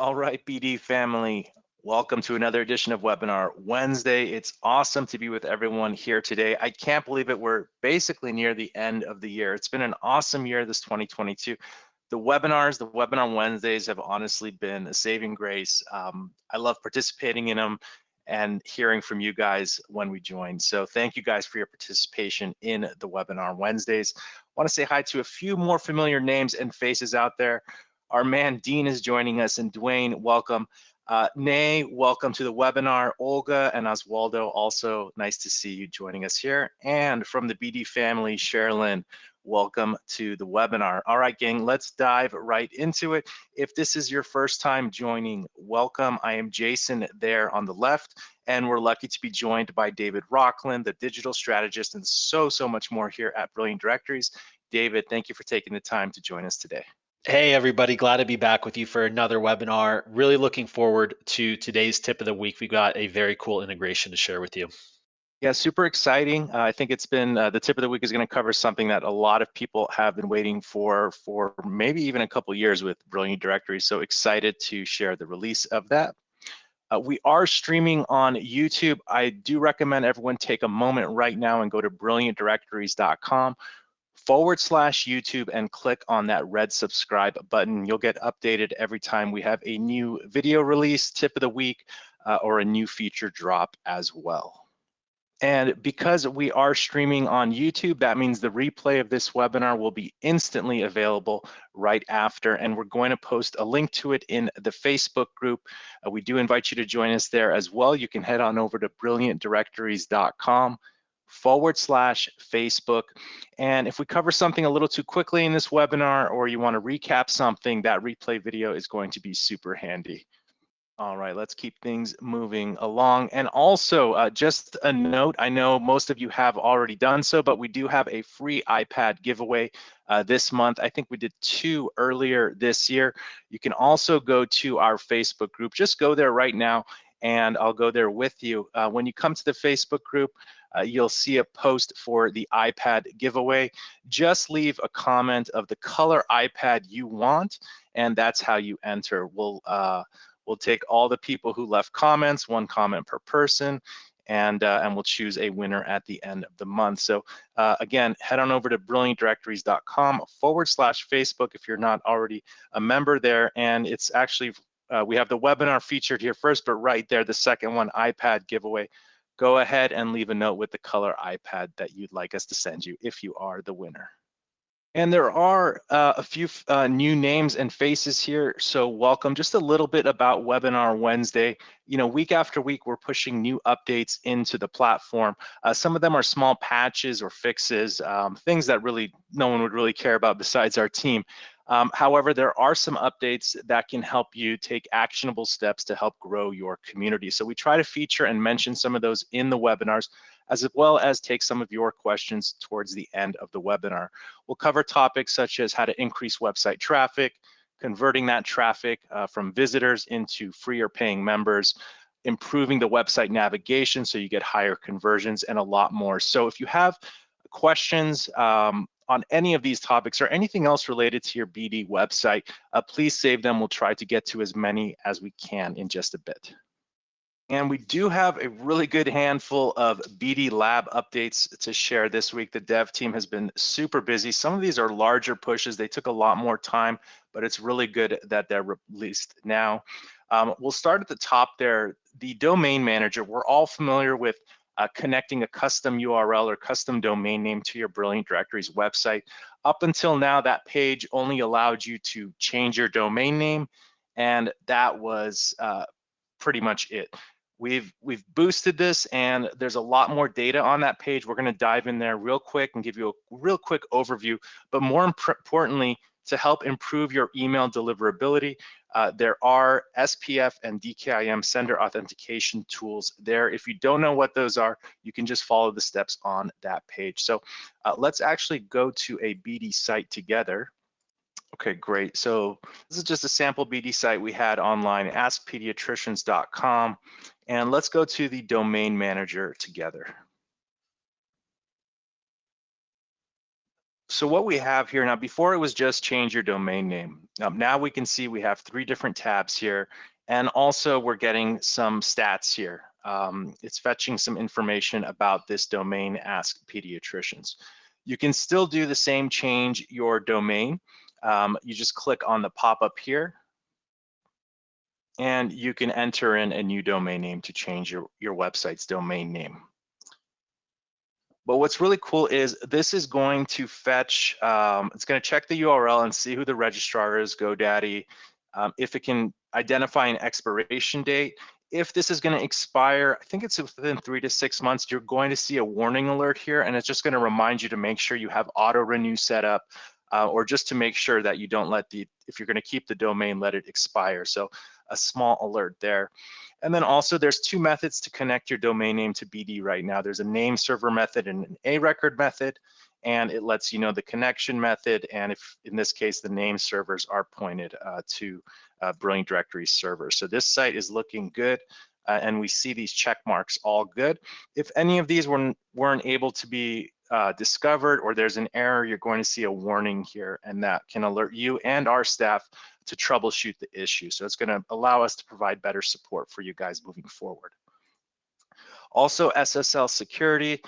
All right, BD family, welcome to another edition of Webinar Wednesday. It's awesome to be with everyone here today. I can't believe it. We're basically near the end of the year. It's been an awesome year, this 2022. The Webinar Wednesdays have honestly been a saving grace. I love participating in them and hearing from you guys when we join. So thank you guys for your participation in the Webinar Wednesdays. I want to say hi to a few more familiar names and faces out there. Our man Dean is joining us, and Dwayne, welcome. Nay, welcome to the webinar. Olga and Oswaldo, also nice to see you joining us here. And from the BD family, Sherilyn, welcome to the webinar. All right, gang, let's dive right into it. If this is your first time joining, welcome. I am Jason there on the left, and we're lucky to be joined by David Rockland, the digital strategist, and so much more here at Brilliant Directories. David, thank you for taking the time to join us today. Hey everybody, glad to be back with you for another webinar. Really looking forward to today's tip of the week. We got a very cool integration to share with you. Yeah, super exciting. I think it's been the tip of the week is going to cover something that a lot of people have been waiting for maybe even a couple years with Brilliant Directories. So excited to share the release of that. We are streaming on YouTube. I do recommend everyone take a moment right now and go to brilliantdirectories.com/YouTube and click on that red subscribe button. You'll get updated every time we have a new video release, tip of the week, or a new feature drop as well. And because we are streaming on YouTube, that means the replay of this webinar will be instantly available right after, and we're going to post a link to it in the Facebook group. We do invite you to join us there as well. You can head on over to brilliantdirectories.com/Facebook. And if we cover something a little too quickly in this webinar, or you want to recap something, that replay video is going to be super handy. All right, let's keep things moving along. And also, just a note, I know most of you have already done so, but we do have a free iPad giveaway this month. I think we did 2 earlier this year. You can also go to our Facebook group. Just go there right now, and I'll go there with you. When you come to the Facebook group, you'll see a post for the iPad giveaway. Just leave a comment of the color iPad you want, and that's how you enter. We'll take all the people who left comments, 1 comment per person, and we'll choose a winner at the end of the month. So again, head on over to brilliantdirectories.com/Facebook if you're not already a member there. And it's actually, we have the webinar featured here first, but right there, the second one, iPad giveaway. Go ahead and leave a note with the color iPad that you'd like us to send you if you are the winner. And there are a few new names and faces here, so welcome. Just a little bit about Webinar Wednesday. You know, week after week, we're pushing new updates into the platform. Some of them are small patches or fixes, things that really no one would really care about besides our team. However, there are some updates that can help you take actionable steps to help grow your community. So we try to feature and mention some of those in the webinars, as well as take some of your questions towards the end of the webinar. We'll cover topics such as how to increase website traffic, converting that traffic from visitors into free or paying members, improving the website navigation so you get higher conversions, and a lot more. So if you have questions on any of these topics or anything else related to your BD website, please save them. We'll try to get to as many as we can in just a bit. And we do have a really good handful of BD Lab updates to share this week. The dev team has been super busy. Some of these are larger pushes. They took a lot more time, but it's really good that they're released now. We'll start at the top there. The domain manager, we're all familiar with connecting a custom URL or custom domain name to your Brilliant Directories website. Up until now, that page only allowed you to change your domain name, and that was pretty much it. We've boosted this, and there's a lot more data on that page. We're going to dive in there real quick and give you a real quick overview, but more importantly, to help improve your email deliverability, there are SPF and DKIM sender authentication tools there. If you don't know what those are, you can just follow the steps on that page. So let's actually go to a BD site together. Okay, great. So this is just a sample BD site we had online, askpediatricians.com. And let's go to the domain manager together. So what we have here now, before it was just change your domain name. Now we can see we have 3 different tabs here, and also we're getting some stats here. It's fetching some information about this domain, Ask Pediatricians. You can still do the same, change your domain. You just click on the pop-up here, and you can enter in a new domain name to change your website's domain name. But what's really cool is this is going to fetch, it's going to check the URL and see who the registrar is, GoDaddy, if it can identify an expiration date. If this is going to expire, I think it's within 3 to 6 months, you're going to see a warning alert here, and it's just going to remind you to make sure you have auto renew set up, or just to make sure that you don't let if you're going to keep the domain, let it expire. So a small alert there. And then also there's 2 methods to connect your domain name to BD right now. There's a name server method and an A record method, and it lets you know the connection method, and if in this case the name servers are pointed to Brilliant Directories server. So this site is looking good, and we see these check marks all good. If any of these weren't able to be discovered, or there's an error, you're going to see a warning here, and that can alert you and our staff to troubleshoot the issue. So it's going to allow us to provide better support for you guys moving forward. Also, SSL security.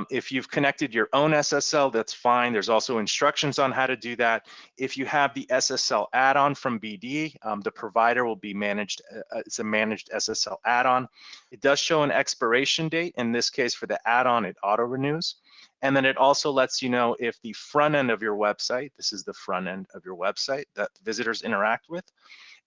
If you've connected your own SSL, that's fine. There's also instructions on how to do that. If you have the SSL add-on from BD, the provider will be managed, it's a managed SSL add-on. It does show an expiration date. In this case, for the add-on, it auto-renews. And then it also lets you know if the front end of your website, this is the front end of your website that visitors interact with,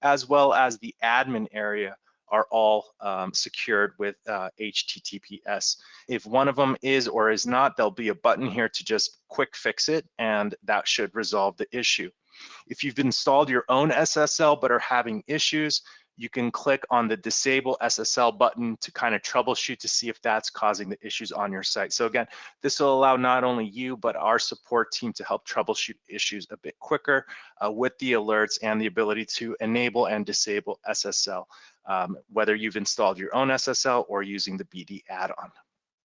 as well as the admin area, are all secured with HTTPS. If one of them is or is not, there'll be a button here to just quick fix it, and that should resolve the issue. If you've installed your own SSL but are having issues, you can click on the disable SSL button to kind of troubleshoot to see if that's causing the issues on your site. So again, this will allow not only you, but our support team to help troubleshoot issues a bit quicker with the alerts and the ability to enable and disable SSL, whether you've installed your own SSL or using the BD add-on.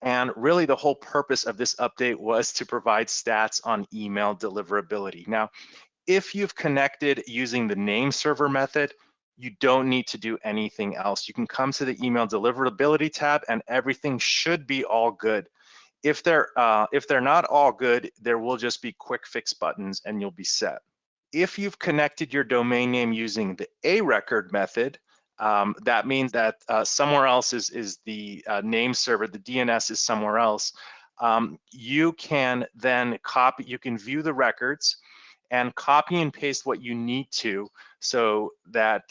And really the whole purpose of this update was to provide stats on email deliverability. Now, if you've connected using the name server method, you don't need to do anything else. You can come to the email deliverability tab and everything should be all good. If they're not all good, there will just be quick fix buttons and you'll be set. If you've connected your domain name using the A record method, that means that somewhere else is the name server, the DNS is somewhere else. You can then copy, you can view the records and copy and paste what you need to, so that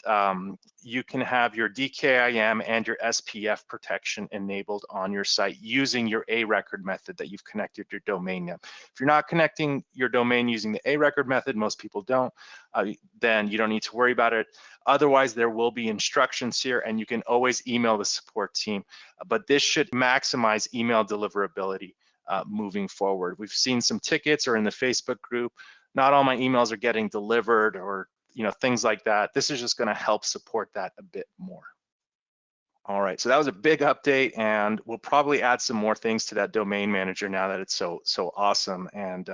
you can have your DKIM and your SPF protection enabled on your site using your A record method that you've connected your domain name. If you're not connecting your domain using the A record method, most people don't, then you don't need to worry about it. Otherwise, there will be instructions here and you can always email the support team, but this should maximize email deliverability moving forward. We've seen some tickets or in the Facebook group, not all my emails are getting delivered, or things like that. This is just going to help support that a bit more. All right, so that was a big update, and we'll probably add some more things to that domain manager now that it's so awesome, and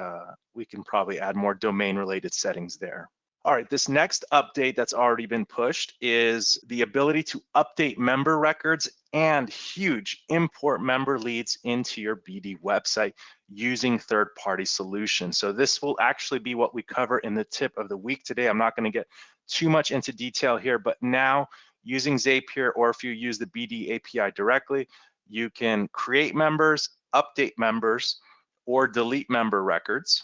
we can probably add more domain related settings there. All right, this next update that's already been pushed is the ability to update member records and huge import member leads into your BD website using third-party solutions. So this will actually be what we cover in the tip of the week today. I'm not going to get too much into detail here, but now using Zapier, or if you use the BD API directly, you can create members, update members, or delete member records.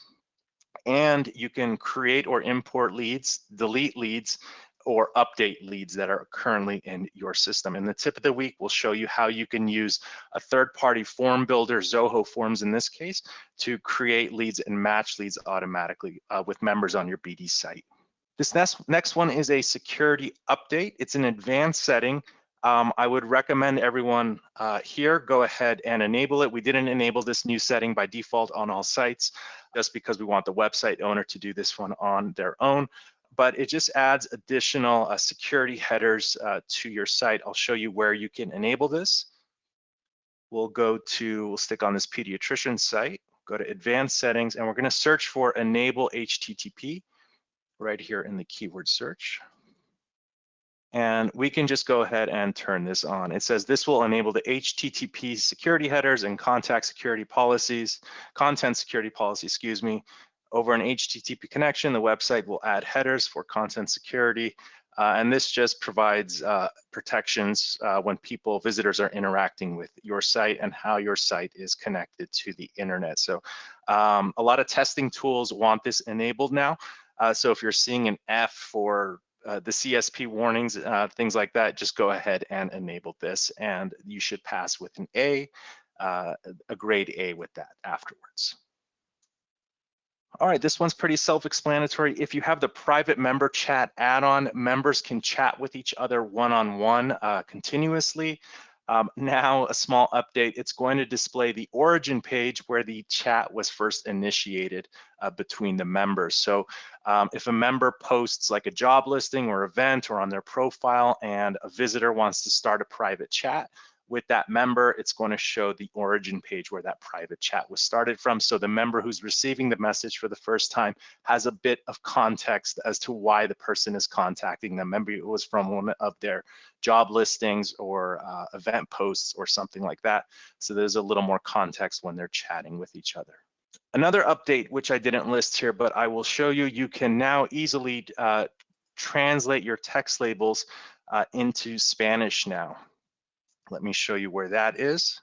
And you can create or import leads, delete leads, or update leads that are currently in your system. In the tip of the week, we'll show you how you can use a third-party form builder, Zoho Forms in this case, to create leads and match leads automatically with members on your BD site. This next one is a security update. It's an advanced setting. I would recommend everyone here go ahead and enable it. We didn't enable this new setting by default on all sites, just because we want the website owner to do this one on their own. But it just adds additional security headers to your site. I'll show you where you can enable this. We'll stick on this pediatrician site, go to advanced settings, and we're going to search for enable HTTP right here in the keyword search. And we can just go ahead and turn this on. It says this will enable the HTTP security headers and content security policies, excuse me. Over an HTTP connection, the website will add headers for content security. And this just provides protections when visitors are interacting with your site and how your site is connected to the internet. So a lot of testing tools want this enabled now. So if you're seeing an F for the CSP warnings, things like that, just go ahead and enable this, and you should pass with an A, a grade A with that afterwards. All right, this one's pretty self-explanatory. If you have the private member chat add-on, members can chat with each other one-on-one continuously. Now, a small update, it's going to display the origin page where the chat was first initiated between the members. So if a member posts like a job listing or event or on their profile and a visitor wants to start a private chat with that member, it's going to show the origin page where that private chat was started from. So the member who's receiving the message for the first time has a bit of context as to why the person is contacting them. Maybe it was from one of their job listings or event posts or something like that. So there's a little more context when they're chatting with each other. Another update, which I didn't list here, but I will show you, you can now easily translate your text labels into Spanish now. Let me show you where that is.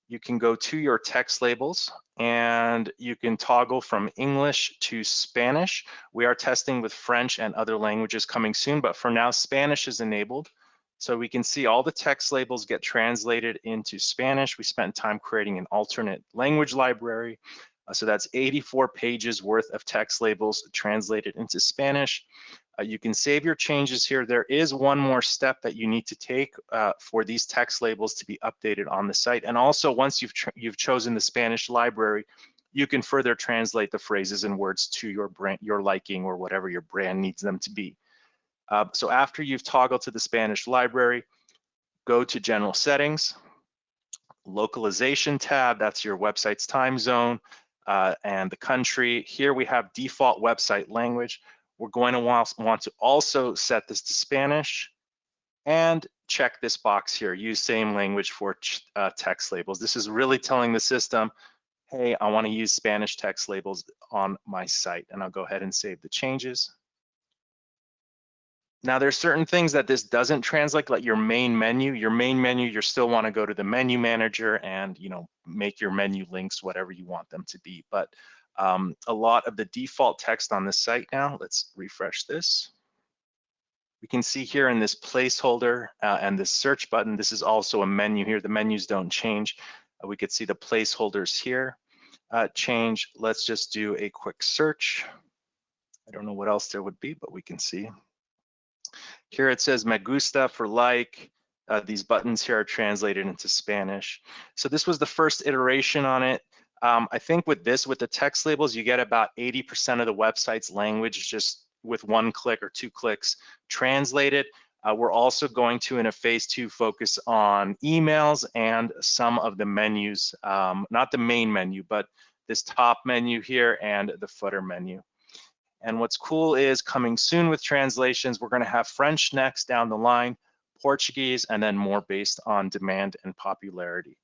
You can go to your text labels and you can toggle from English to Spanish. We are testing with French and other languages coming soon, but for now, Spanish is enabled. So we can see all the text labels get translated into Spanish. We spent time creating an alternate language library. So that's 84 pages worth of text labels translated into Spanish. You can save your changes here. There is one more step that you need to take for these text labels to be updated on the site. And also, once you've chosen the Spanish library, you can further translate the phrases and words to your brand, your liking, or whatever your brand needs them to be. So after you've toggled to the Spanish library, go to General Settings, Localization tab, that's your website's time zone and the country. Here we have default website language. We're going to want to also set this to Spanish and check this box here, use same language for text labels. This is really telling the system, hey, I want to use Spanish text labels on my site, and I'll go ahead and save the changes. Now there's certain things that this doesn't translate, like your main menu. Your main menu, you still want to go to the menu manager and make your menu links whatever you want them to be. But a lot of the default text on the site now, let's refresh this. We can see here in this placeholder and this search button, this is also a menu here. The menus don't change. We could see the placeholders here change. Let's just do a quick search. I don't know what else there would be, but we can see. Here it says me gusta for like. These buttons here are translated into Spanish. So this was the first iteration on it. I think with the text labels, you get about 80% of the website's language just with one click or two clicks translated. We're also going to, in a phase 2, focus on emails and some of the menus, not the main menu, but this top menu here and the footer menu. And what's cool is coming soon with translations, we're going to have French next down the line, Portuguese, and then more based on demand and popularity.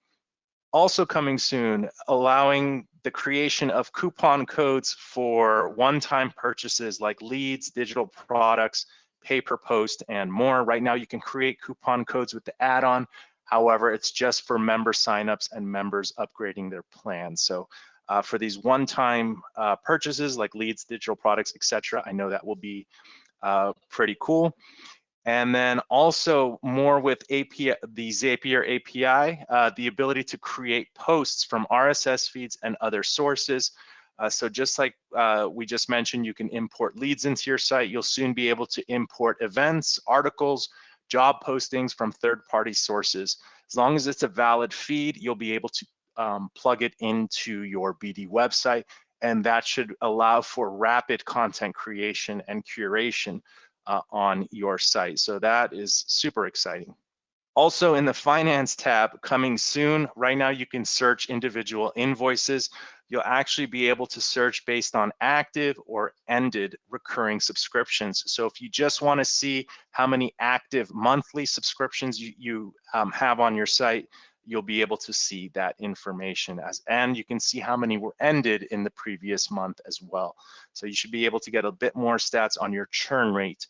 Also coming soon, allowing the creation of coupon codes for one-time purchases like leads, digital products, pay-per-post, and more. Right now, you can create coupon codes with the add-on. However, it's just for member signups and members upgrading their plans. So for these one-time purchases like leads, digital products, etc., I know that will be pretty cool. And then also more with the Zapier API, the ability to create posts from RSS feeds and other sources. So just like we just mentioned, you can import leads into your site. You'll soon be able to import events, articles, job postings from third-party sources. As long as it's a valid feed, you'll be able to plug it into your BD website, and that should allow for rapid content creation and curation on your site. So that is super exciting. Also in the finance tab coming soon, right now you can search individual invoices. you'll actually be able to search based on active or ended recurring subscriptions. So if you just want to see how many active monthly subscriptions you have on your site, you'll be able to see that information and you can see how many were ended in the previous month as well. So you should be able to get a bit more stats on your churn rate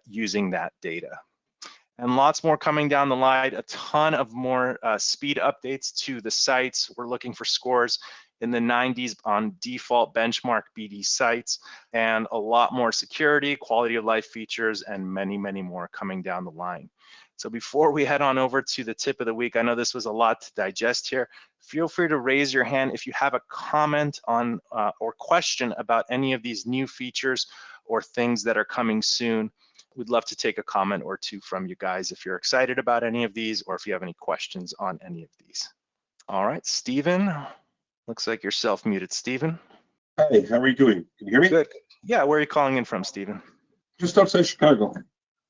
using that data. And lots more coming down the line, a ton of more speed updates to the sites. We're looking for scores in the 90s on default benchmark BD sites, and a lot more security, quality of life features, and many, many more coming down the line. So before we head on over to the tip of the week, I know this was a lot to digest here. Feel free to raise your hand if you have a comment on or question about any of these new features or things that are coming soon. We'd love to take a comment or two from you guys if you're excited about any of these or if you have any questions on any of these. All right, Stephen, looks like you're self-muted, Stephen. Hi, how are you doing? Can you hear me? Good. Yeah, where are you calling in from, Stephen? Just outside Chicago.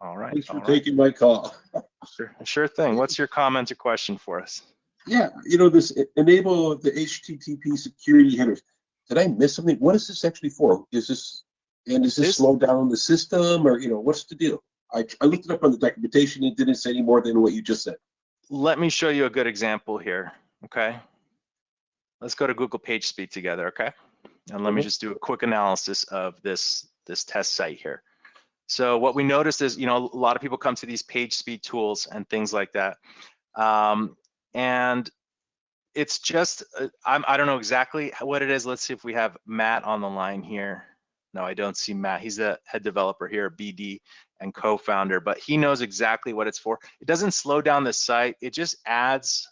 All right. Thanks for taking my call. Sure thing. What's your comment or question for us? Yeah, this enable the HTTP security headers. Did I miss something? What is this actually for? Does this slow down the system, or what's the deal? I looked it up on the documentation. It didn't say any more than what you just said. Let me show you a good example here. Okay. Let's go to Google PageSpeed together. Okay. And let me just do a quick analysis of this test site here. So what we noticed is, a lot of people come to these PageSpeed tools and things like that. And it's just, I don't know exactly what it is. Let's see if we have Matt on the line here. No, I don't see Matt. He's the head developer here, BD and co-founder, but he knows exactly what it's for. It doesn't slow down the site. It just adds,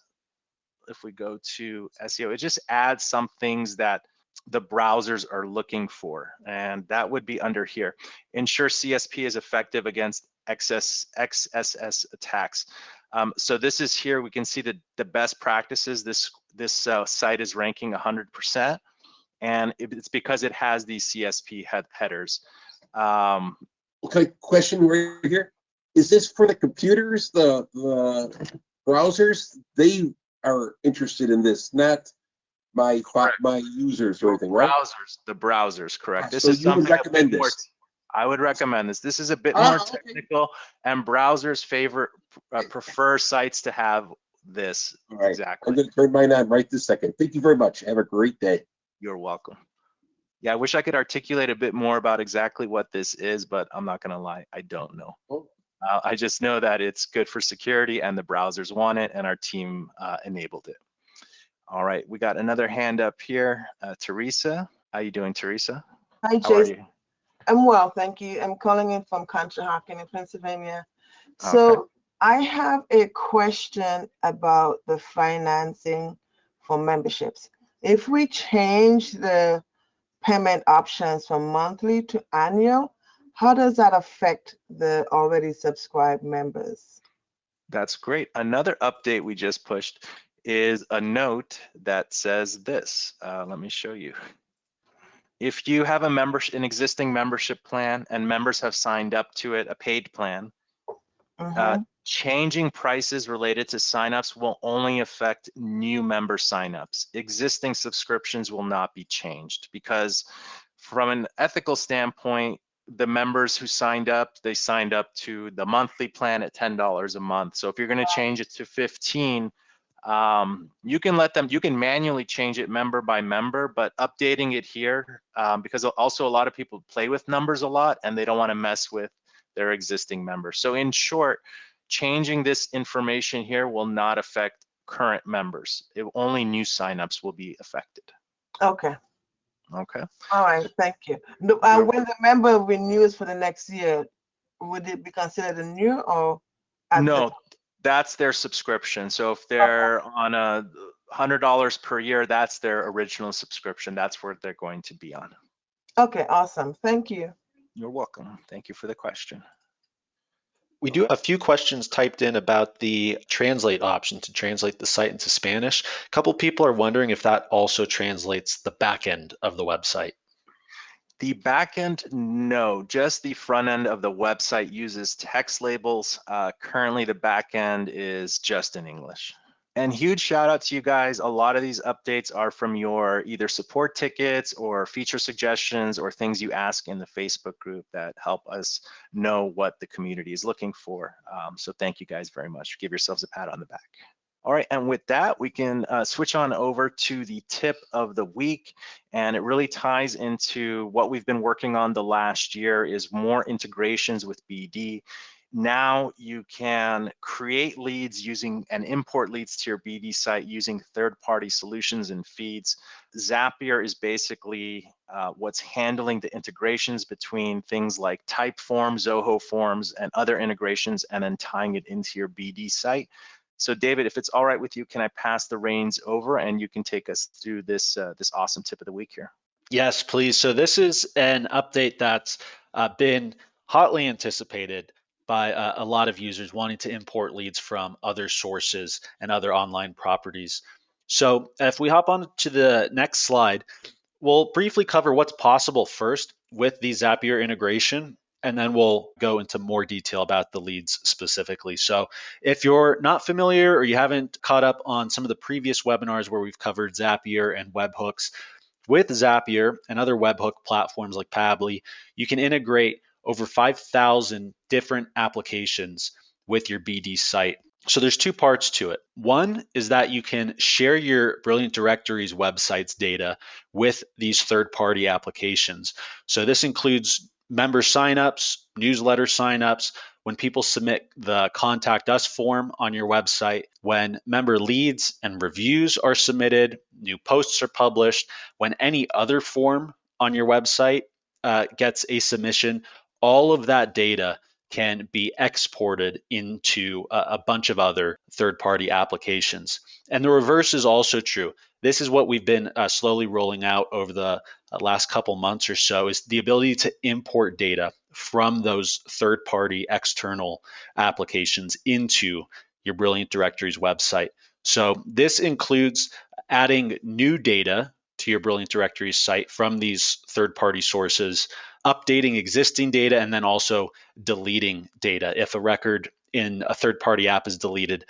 if we go to SEO, it just adds some things that the browsers are looking for, and that would be under here. Ensure CSP is effective against XSS attacks. So this is here, we can see the best practices. This site is ranking 100%, and it's because it has these CSP headers. Okay, question right here. Is this for the computers, the browsers? They are interested in this, not my users or anything, right? The browsers, correct. This so is you would something recommend this? I would recommend this. This is a bit more technical, and browsers prefer sites to have this. All right. Exactly. I'm going to turn mine on right this second. Thank you very much. Have a great day. You're welcome. Yeah, I wish I could articulate a bit more about exactly what this is, but I'm not going to lie, I don't know. I just know that it's good for security and the browsers want it, and our team enabled it. All right, we got another hand up here. Teresa, how you doing, Teresa? Hi, Jason. I'm well, thank you. I'm calling in from Conshohocken in Pennsylvania. So okay. I have a question about the financing for memberships. If we change the payment options from monthly to annual, how does that affect the already subscribed members? That's great. Another update we just pushed is a note that says this. Let me show you. If you have an existing membership plan and members have signed up to it, a paid plan, changing prices related to signups will only affect new member signups. Existing subscriptions will not be changed, because from an ethical standpoint, the members who signed up, they signed up to the monthly plan at $10 a month. So if you're going to change it to 15, you can manually change it member by member, but updating it here, because also a lot of people play with numbers a lot and they don't want to mess with their existing members. So in short, changing this information here will not affect current members. Only new signups will be affected. Okay. Okay. All right, thank you. When the member renews for the next year, would it be considered a new or? No, that's their subscription. So if they're on $100 per year, that's their original subscription. That's where they're going to be on. Okay, awesome. Thank you. You're welcome. Thank you for the question. We do have a few questions typed in about the translate option to translate the site into Spanish. A couple people are wondering if that also translates the back end of the website. The back end, no, just the front end of the website uses text labels. Currently, the back end is just in English. And huge shout out to you guys. A lot of these updates are from your either support tickets or feature suggestions or things you ask in the Facebook group that help us know what the community is looking for. So thank you guys very much. Give yourselves a pat on the back. All right, and with that, we can switch on over to the tip of the week. And it really ties into what we've been working on the last year is more integrations with BD. Now you can create leads using and import leads to your BD site using third-party solutions and feeds. Zapier is basically what's handling the integrations between things like Typeform, Zoho Forms, and other integrations, and then tying it into your BD site. So David, if it's all right with you, can I pass the reins over and you can take us through this this awesome tip of the week here? Yes, please. So this is an update that's been hotly anticipated by a lot of users wanting to import leads from other sources and other online properties. So if we hop on to the next slide, we'll briefly cover what's possible first with the Zapier integration, and then we'll go into more detail about the leads specifically. So if you're not familiar or you haven't caught up on some of the previous webinars where we've covered Zapier and webhooks, with Zapier and other webhook platforms like Pabbly, you can integrate over 5,000 different applications with your BD site. So there's two parts to it. One is that you can share your Brilliant Directories website's data with these third-party applications. So this includes member signups, newsletter signups, when people submit the contact us form on your website, when member leads and reviews are submitted, new posts are published, when any other form on your website gets a submission, all of that data can be exported into a bunch of other third-party applications. And the reverse is also true. This is what we've been slowly rolling out over the last couple months or so, is the ability to import data from those third-party external applications into your Brilliant Directories website. So this includes adding new data to your Brilliant Directories site from these third-party sources, updating existing data, and then also deleting data. If a record in a third-party app is deleted,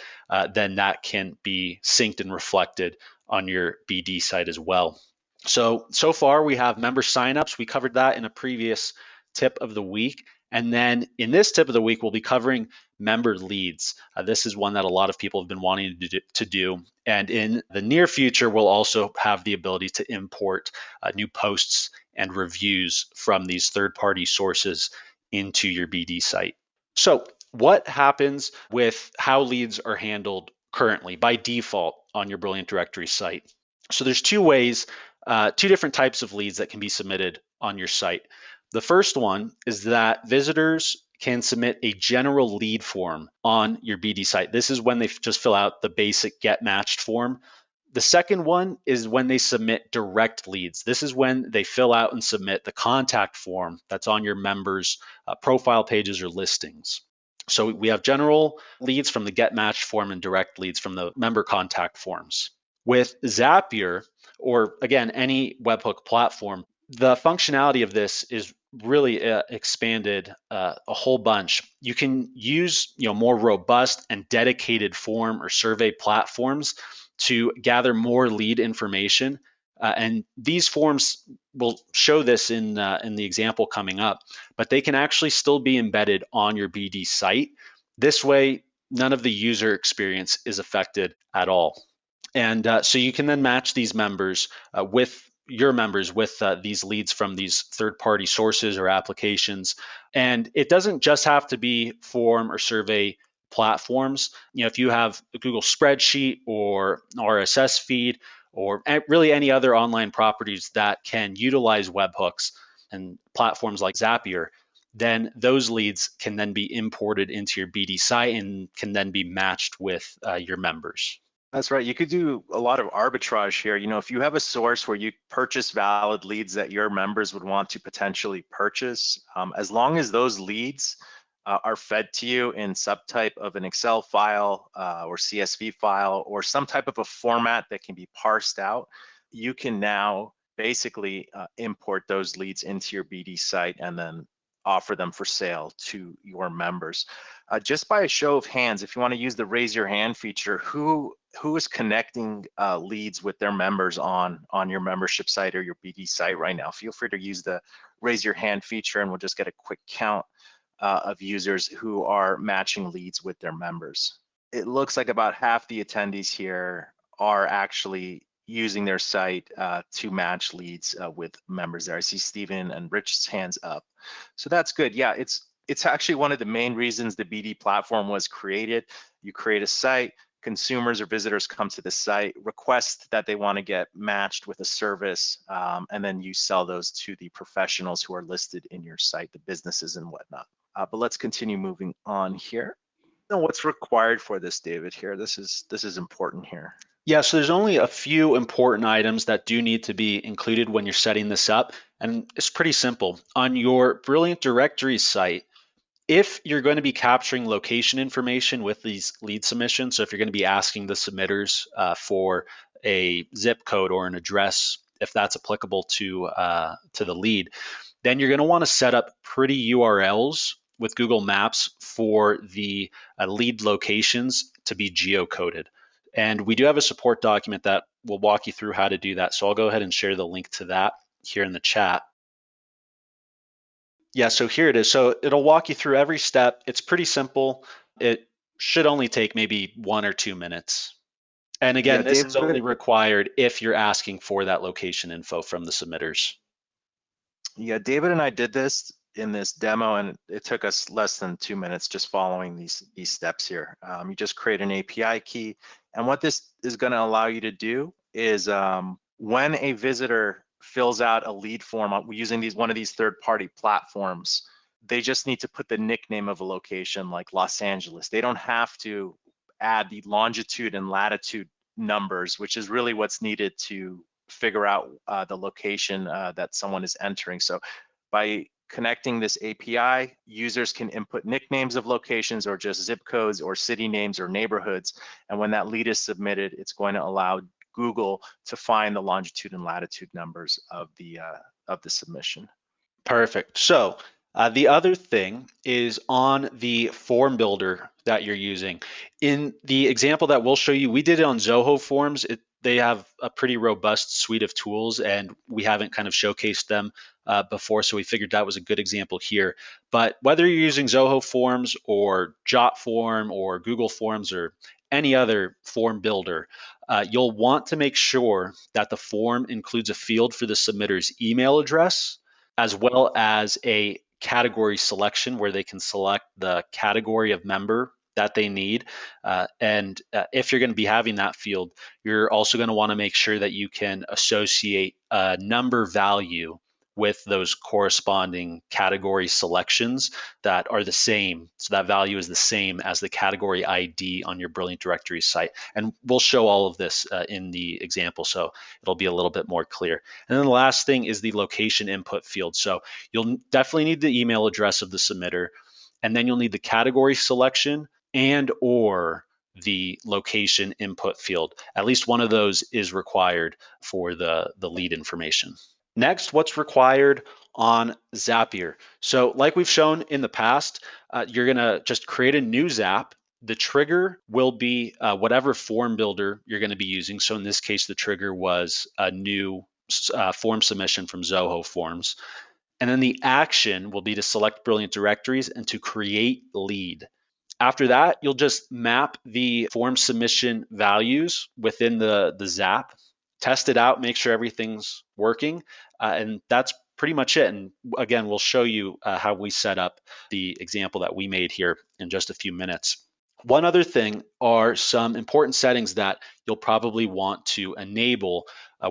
then that can be synced and reflected on your BD site as well. So far we have member signups. We covered that in a previous tip of the week. And then in this tip of the week, we'll be covering member leads. This is one that a lot of people have been wanting to do. And in the near future, we'll also have the ability to import new posts and reviews from these third-party sources into your BD site. So what happens with how leads are handled currently by default on your Brilliant Directories site? So there's two ways, two different types of leads that can be submitted on your site. The first one is that visitors can submit a general lead form on your BD site. This is when they just fill out the basic get matched form. The second one is when they submit direct leads. This is when they fill out and submit the contact form that's on your members' profile pages or listings. So we have general leads from the get matched form and direct leads from the member contact forms. With Zapier, or again, any webhook platform, the functionality of this is really expanded a whole bunch. You can use more robust and dedicated form or survey platforms to gather more lead information. And these forms will show this in the example coming up, but they can actually still be embedded on your BD site. This way, none of the user experience is affected at all. And so you can then match these members with your members with these leads from these third-party sources or applications. And it doesn't just have to be form or survey platforms. If you have a Google spreadsheet or RSS feed or really any other online properties that can utilize webhooks and platforms like Zapier, then those leads can then be imported into your BD site and can then be matched with your members. That's right. You could do a lot of arbitrage here. If you have a source where you purchase valid leads that your members would want to potentially purchase, as long as those leads are fed to you in subtype of an Excel file or CSV file or some type of a format that can be parsed out, you can now basically import those leads into your BD site and then offer them for sale to your members. Just by a show of hands, if you want to use the raise your hand feature, who who is connecting leads with their members on your membership site or your BD site right now? Feel free to use the raise your hand feature and we'll just get a quick count of users who are matching leads with their members. It looks like about half the attendees here are actually using their site to match leads with members there. I see Stephen and Rich's hands up. So that's good. Yeah, it's actually one of the main reasons the BD platform was created. You create a site, consumers or visitors come to the site, request that they want to get matched with a service, and then you sell those to the professionals who are listed in your site, the businesses and whatnot. But let's continue moving on here. Now, what's required for this, David, here? This is important here. Yeah, so there's only a few important items that do need to be included when you're setting this up, and it's pretty simple. On your Brilliant Directories site, if you're going to be capturing location information with these lead submissions, so if you're going to be asking the submitters for a zip code or an address, if that's applicable to the lead, then you're going to want to set up pretty URLs with Google Maps for the lead locations to be geocoded. And we do have a support document that will walk you through how to do that. So I'll go ahead and share the link to that here in the chat. Yeah, so here it is. So it'll walk you through every step. It's pretty simple. It should only take maybe 1 or 2 minutes. And again, this is only required if you're asking for that location info from the submitters. Yeah, David and I did this in this demo, and it took us less than 2 minutes just following these steps here. You just create an API key, and what this is going to allow you to do is when a visitor fills out a lead form using one of these third-party platforms, they just need to put the nickname of a location like Los Angeles. They don't have to add the longitude and latitude numbers, which is really what's needed to figure out the location that someone is entering. So by connecting this API, users can input nicknames of locations or just zip codes or city names or neighborhoods. And when that lead is submitted, it's going to allow Google to find the longitude and latitude numbers of the submission. Perfect. So the other thing is on the form builder that you're using. In the example that we'll show you, we did it on Zoho Forms. They have a pretty robust suite of tools, and we haven't kind of showcased them before, so we figured that was a good example here. But whether you're using Zoho Forms or JotForm or Google Forms or any other form builder, you'll want to make sure that the form includes a field for the submitter's email address, as well as a category selection where they can select the category of member that they need. And if you're going to be having that field, you're also going to want to make sure that you can associate a number value with those corresponding category selections that are the same. So that value is the same as the category ID on your Brilliant Directories site. And we'll show all of this in the example, so it'll be a little bit more clear. And then the last thing is the location input field. So you'll definitely need the email address of the submitter, and then you'll need the category selection and or the location input field. At least one of those is required for the lead information. Next, what's required on Zapier? So like we've shown in the past, you're gonna just create a new Zap. The trigger will be whatever form builder you're gonna be using. So in this case, the trigger was a new form submission from Zoho Forms. And then the action will be to select Brilliant Directories and to create lead. After that, you'll just map the form submission values within the Zap, test it out, make sure everything's working, and that's pretty much it. And again, we'll show you how we set up the example that we made here in just a few minutes. One other thing are some important settings that you'll probably want to enable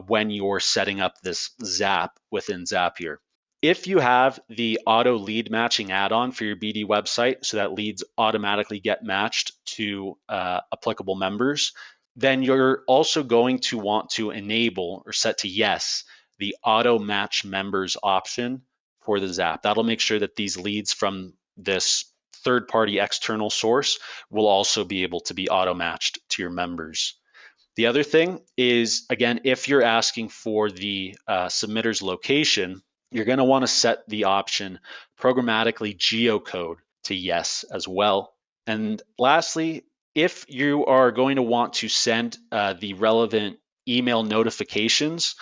when you're setting up this Zap within Zapier. If you have the auto lead matching add-on for your BD website so that leads automatically get matched to applicable members, then you're also going to want to enable or set to yes the auto match members option for the Zap. That'll make sure that these leads from this third-party external source will also be able to be auto matched to your members. The other thing is, again, if you're asking for the submitter's location, you're going to want to set the option programmatically geocode to yes as well. And lastly, if you are going to want to send the relevant email notifications,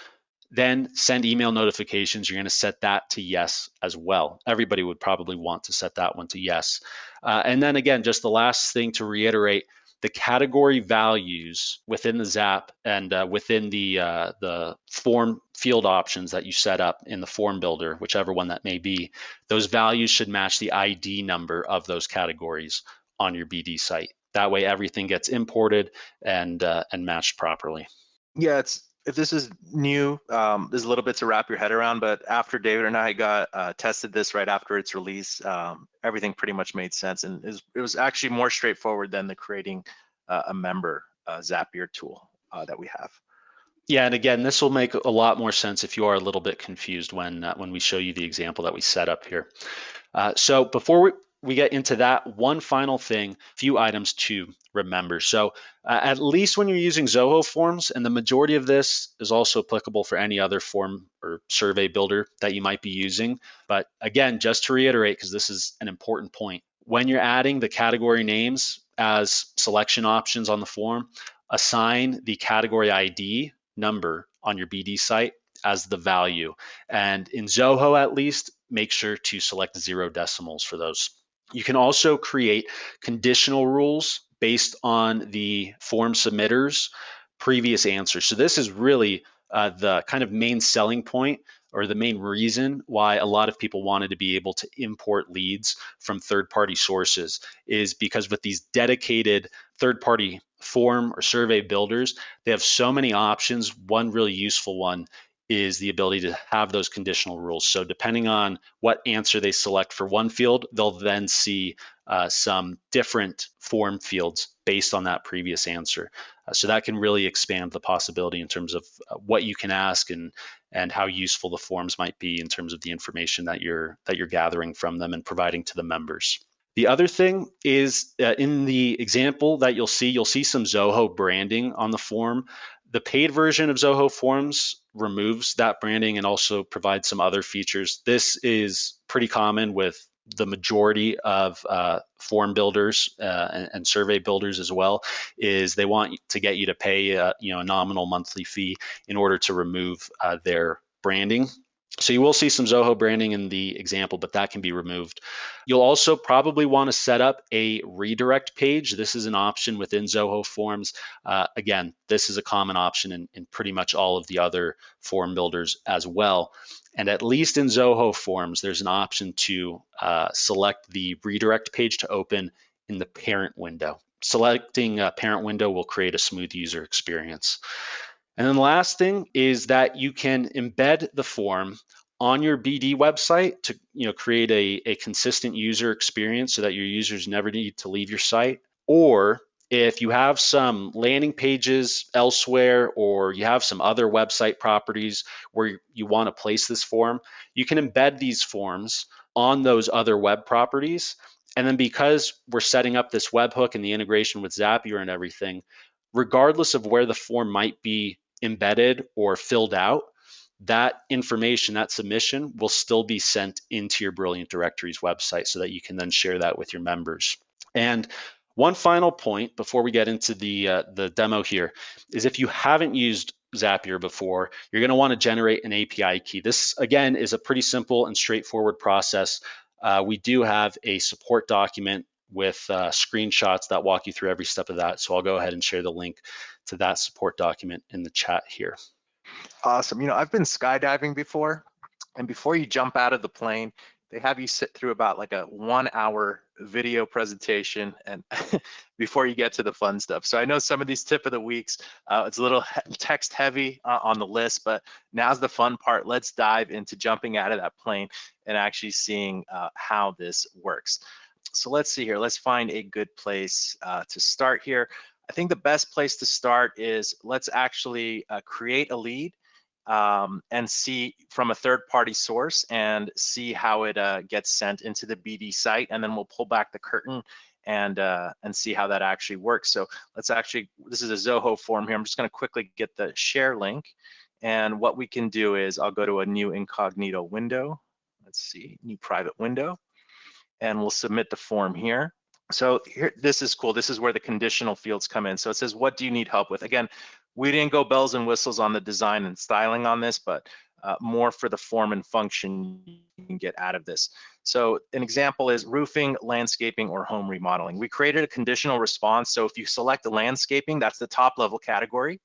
then send email notifications. You're going to set that to yes as well. Everybody would probably want to set that one to yes. And then again, just the last thing to reiterate, the category values within the Zap and within the form field options that you set up in the form builder, whichever one that may be, those values should match the ID number of those categories on your BD site. That way, everything gets imported and matched properly. Yeah, if this is new, there's a little bit to wrap your head around, but after David and I got tested this right after its release, everything pretty much made sense, and it was actually more straightforward than the creating a member Zapier tool that we have. Yeah, and again, this will make a lot more sense if you are a little bit confused when we show you the example that we set up here. So before we get into that, one final thing, few items to remember. So at least when you're using Zoho forms, and the majority of this is also applicable for any other form or survey builder that you might be using. But again, just to reiterate, because this is an important point, when you're adding the category names as selection options on the form, assign the category ID number on your BD site as the value. And in Zoho, at least, make sure to select 0 decimals for those. You can also create conditional rules based on the form submitter's previous answer. So this is really the kind of main selling point, or the main reason why a lot of people wanted to be able to import leads from third-party sources, is because with these dedicated third-party form or survey builders, they have so many options. One really useful one is the ability to have those conditional rules. So depending on what answer they select for one field, they'll then see some different form fields based on that previous answer. So that can really expand the possibility in terms of what you can ask and how useful the forms might be in terms of the information that you're gathering from them and providing to the members. The other thing is in the example that you'll see some Zoho branding on the form. The paid version of Zoho Forms removes that branding and also provides some other features. This is pretty common with the majority of form builders and survey builders as well, is they want to get you to pay a nominal monthly fee in order to remove their branding. So you will see some Zoho branding in the example, but that can be removed. You'll also probably want to set up a redirect page. This is an option within Zoho Forms. Again, this is a common option in pretty much all of the other form builders as well. And at least in Zoho Forms, there's an option to select the redirect page to open in the parent window. Selecting a parent window will create a smooth user experience. And then the last thing is that you can embed the form on your BD website to create a consistent user experience so that your users never need to leave your site. Or if you have some landing pages elsewhere, or you have some other website properties where you want to place this form, you can embed these forms on those other web properties. And then because we're setting up this webhook and the integration with Zapier and everything, regardless of where the form might be embedded or filled out, that information, that submission will still be sent into your Brilliant Directories website so that you can then share that with your members. And one final point before we get into the demo here is, if you haven't used Zapier before, you're going to want to generate an API key. This, again, is a pretty simple and straightforward process. We do have a support document with screenshots that walk you through every step of that. So I'll go ahead and share the link to that support document in the chat here. Awesome. I've been skydiving before, and before you jump out of the plane, they have you sit through about like a 1-hour video presentation and before you get to the fun stuff. So I know some of these tip of the weeks, it's a little text heavy on the list, but now's the fun part. Let's dive into jumping out of that plane and actually seeing how this works. So let's see here. Let's find a good place to start here. I think the best place to start is let's actually create a lead and see from a third-party source and see how it gets sent into the BD site, and then we'll pull back the curtain and see how that actually works. So let's actually, this is a Zoho form here. I'm just going to quickly get the share link, and what we can do is I'll go to a new incognito window. Let's see, new private window, and we'll submit the form here. So here, this is cool. This is where the conditional fields come in. So it says, what do you need help with? Again, we didn't go bells and whistles on the design and styling on this, but more for the form and function you can get out of this. So an example is roofing, landscaping, or home remodeling. We created a conditional response. So if you select the landscaping, that's the top level category.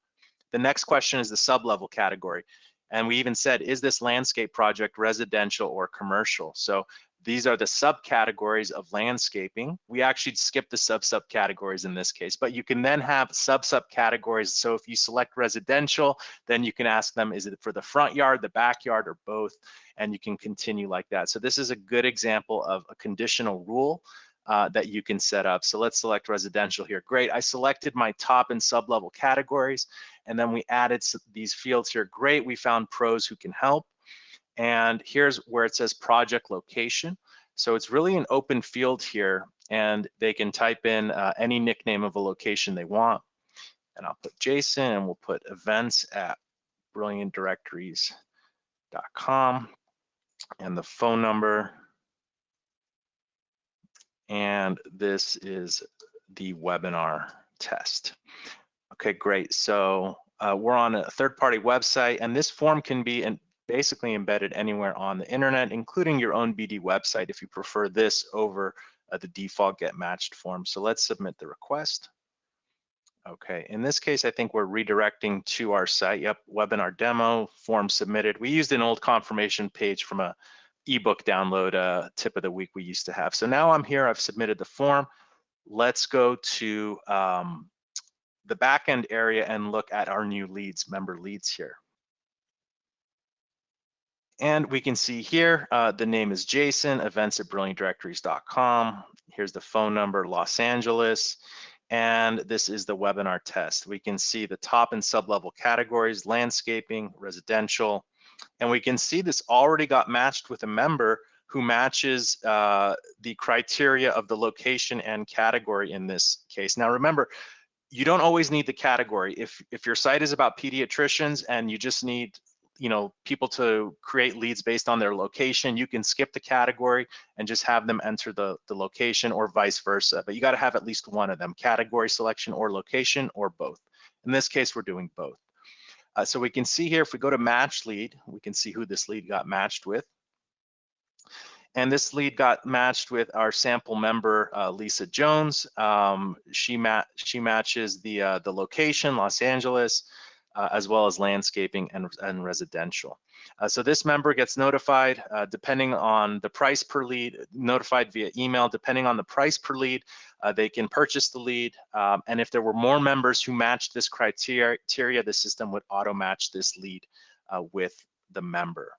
The next question is the sub-level category. And we even said, is this landscape project residential or commercial? So these are the subcategories of landscaping. We actually skipped the subcategories in this case, but you can then have subcategories. So if you select residential, then you can ask them, is it for the front yard, the backyard, or both? And you can continue like that. So this is a good example of a conditional rule that you can set up. So let's select residential here. Great, I selected my top and sub-level categories, and then we added these fields here. Great, we found pros who can help. And here's where it says project location. So it's really an open field here, and they can type in any nickname of a location they want. And I'll put Jason, and we'll put events at brilliantdirectories.com, and the phone number. And this is the webinar test. Okay, great. So we're on a third-party website, and this form can be basically embedded anywhere on the internet, including your own BD website if you prefer this over the default get matched form. So let's submit the request. Okay, in this case, I think we're redirecting to our site. Yep, webinar demo, form submitted. We used an old confirmation page from a ebook download tip of the week we used to have. So now I'm here, I've submitted the form. Let's go to the backend area and look at our new leads, member leads here. And we can see here, the name is Jason, events at brilliantdirectories.com. Here's the phone number, Los Angeles. And this is the webinar test. We can see the top and sub-level categories, landscaping, residential. And we can see this already got matched with a member who matches the criteria of the location and category in this case. Now remember, you don't always need the category. If your site is about pediatricians and you just need people to create leads based on their location, you can skip the category and just have them enter the location, or vice versa. But you got to have at least one of them, category selection or location, or both. In this case, we're doing both. So we can see here, if we go to match lead, we can see who this lead got matched with. And this lead got matched with our sample member, Lisa Jones. She matches the location, Los Angeles, as well as landscaping and residential. So this member gets notified depending on the price per lead, notified via email. Depending on the price per lead, they can purchase the lead. And if there were more members who matched this criteria, the system would auto match this lead with the member.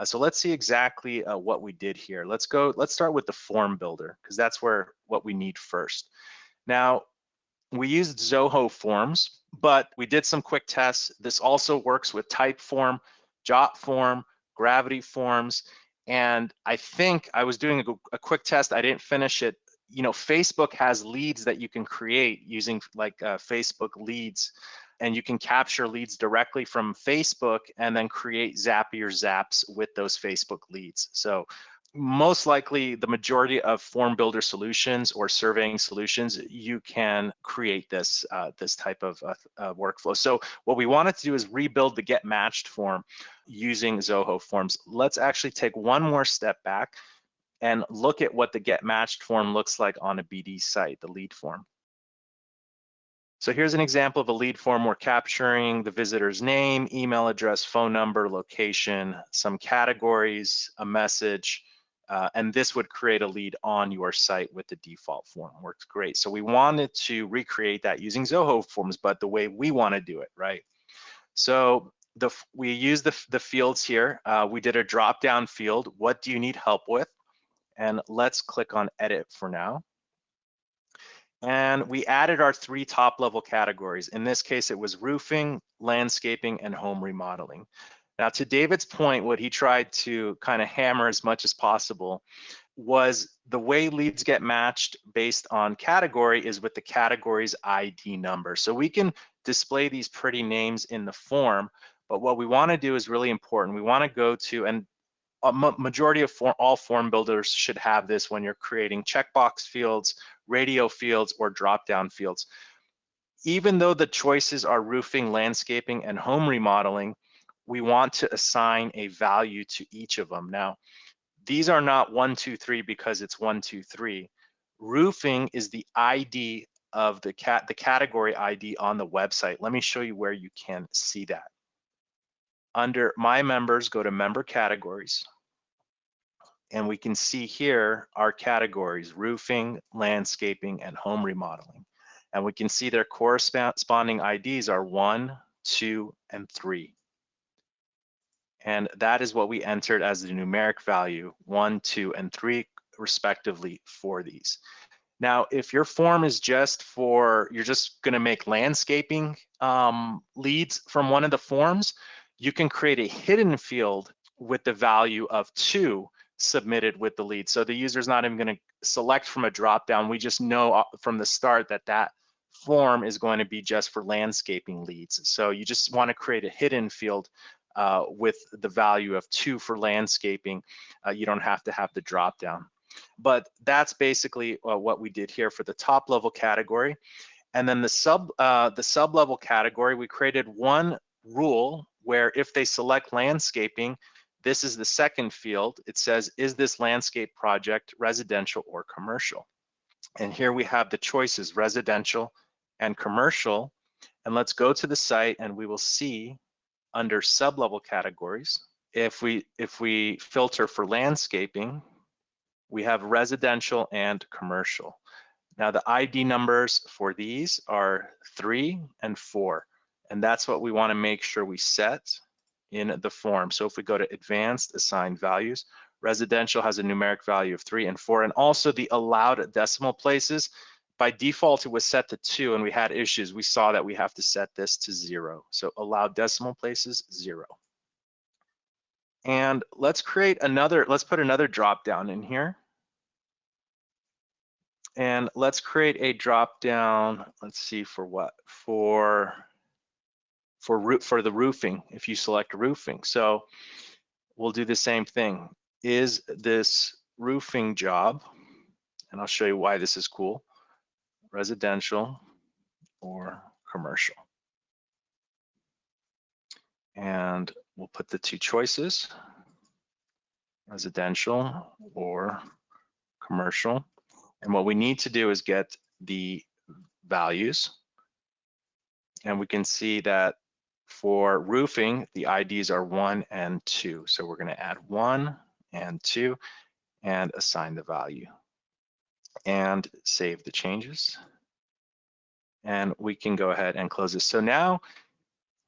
So let's see exactly what we did here. Let's start with the form builder, because that's what we need first. Now, we used Zoho forms, but we did some quick tests. This also works with Typeform, Jotform, Gravity Forms, and I think I was doing a quick test. I didn't finish it. Facebook has leads that you can create using like Facebook leads, and you can capture leads directly from Facebook and then create Zapier zaps with those Facebook leads. So most likely the majority of form builder solutions or surveying solutions, you can create this type of workflow. So what we wanted to do is rebuild the get matched form using Zoho forms. Let's actually take one more step back and look at what the get matched form looks like on a BD site, the lead form. So here's an example of a lead form. We're capturing the visitor's name, email address, phone number, location, some categories, a message, and this would create a lead on your site with the default form. Works great. So we wanted to recreate that using Zoho forms, but the way we want to do it, right? So we use the fields here. We did a drop-down field. What do you need help with? And let's click on edit for now. And we added our 3 top-level categories. In this case, it was roofing, landscaping, and home remodeling. Now, to David's point, what he tried to kind of hammer as much as possible was the way leads get matched based on category is with the category's ID number. So we can display these pretty names in the form, but what we want to do is really important. We want to go to, and majority of all form builders should have this when you're creating checkbox fields, radio fields, or drop-down fields. Even though the choices are roofing, landscaping, and home remodeling, we want to assign a value to each of them. Now, these are not 1, 2, 3 because it's 1, 2, 3. Roofing is the ID of the category ID on the website. Let me show you where you can see that. Under My Members, go to Member Categories, and we can see here our categories: roofing, landscaping, and home remodeling. And we can see their corresponding IDs are 1, 2, and 3. And that is what we entered as the numeric value, 1, 2, and 3, respectively, for these. Now, if your form is just for, you're just gonna make landscaping leads from one of the forms, you can create a hidden field with the value of 2 submitted with the lead. So the user's not even gonna select from a drop-down. We just know from the start that that form is going to be just for landscaping leads. So you just wanna create a hidden field with the value of 2 for landscaping. You don't have to have the drop-down. But that's basically what we did here for the top level category. And then the sub-level category, we created one rule where if they select landscaping, this is the second field. It says, is this landscape project residential or commercial? And here we have the choices, residential and commercial. And let's go to the site and we will see under sub-level categories, if we filter for landscaping, we have residential and commercial. Now the ID numbers for these are 3 and 4, and that's what we want to make sure we set in the form. So if we go to advanced assigned values, residential has a numeric value of 3 and 4, and also the allowed decimal places, by default it was set to 2, and we had issues. We saw that we have to set this to 0. So allowed decimal places, 0. And let's put another drop down in here. And let's create a drop down, let's see for what? For the roofing, if you select roofing. So we'll do the same thing. Is this roofing job, and I'll show you why this is cool, residential or commercial? And we'll put the 2 choices, residential or commercial. And what we need to do is get the values. And we can see that for roofing, the IDs are 1 and 2. So we're going to add 1 and 2 and assign the value. And save the changes. And we can go ahead and close this. So now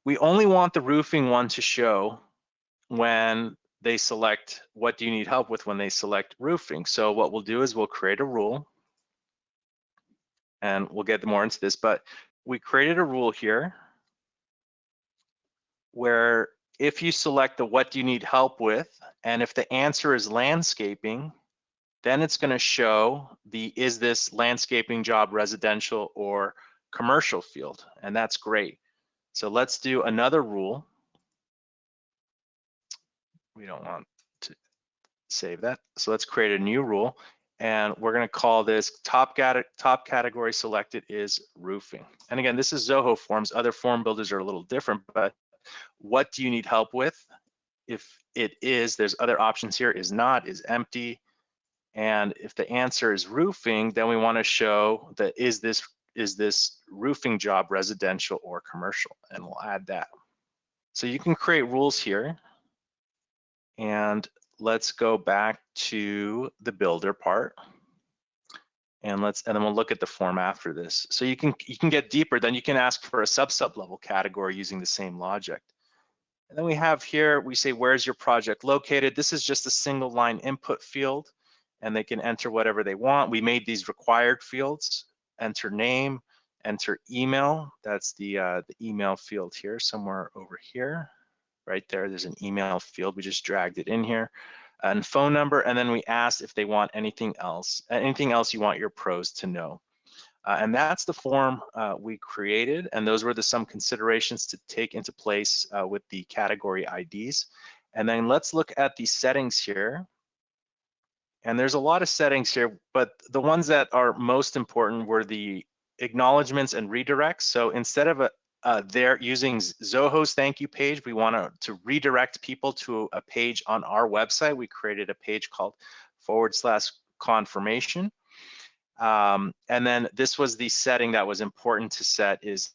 we only want the roofing one to show when they select what do you need help with when they select roofing. So what we'll do is we'll create a rule, and we'll get more into this, but we created a rule here where if you select the what do you need help with, and if the answer is landscaping, then it's going to show the is this landscaping job residential or commercial field, and that's great. So let's do another rule. We don't want to save that. So let's create a new rule, and we're going to call this top category selected is roofing. And again, this is Zoho forms. Other form builders are a little different, but what do you need help with? If it is, there's other options here, is not, is empty. And if the answer is roofing, then we want to show that is this roofing job residential or commercial, and we'll add that. So you can create rules here, and let's go back to the builder part, and then we'll look at the form after this. So you can get deeper, then you can ask for a sub level category using the same logic. And then we have here, we say, where's your project located? This is just a single line input field, and they can enter whatever they want. We made these required fields, enter name, enter email. That's the email field here, somewhere over here. Right there, there's an email field. We just dragged it in here, and phone number, and then we asked if they want anything else you want your pros to know. And that's the form we created, and those were some considerations to take into place with the category IDs. And then let's look at the settings here. And there's a lot of settings here, but the ones that are most important were the acknowledgements and redirects. So instead of they're using Zoho's thank you page, we want to redirect people to a page on our website. We created a page called /confirmation. And then this was the setting that was important to set, is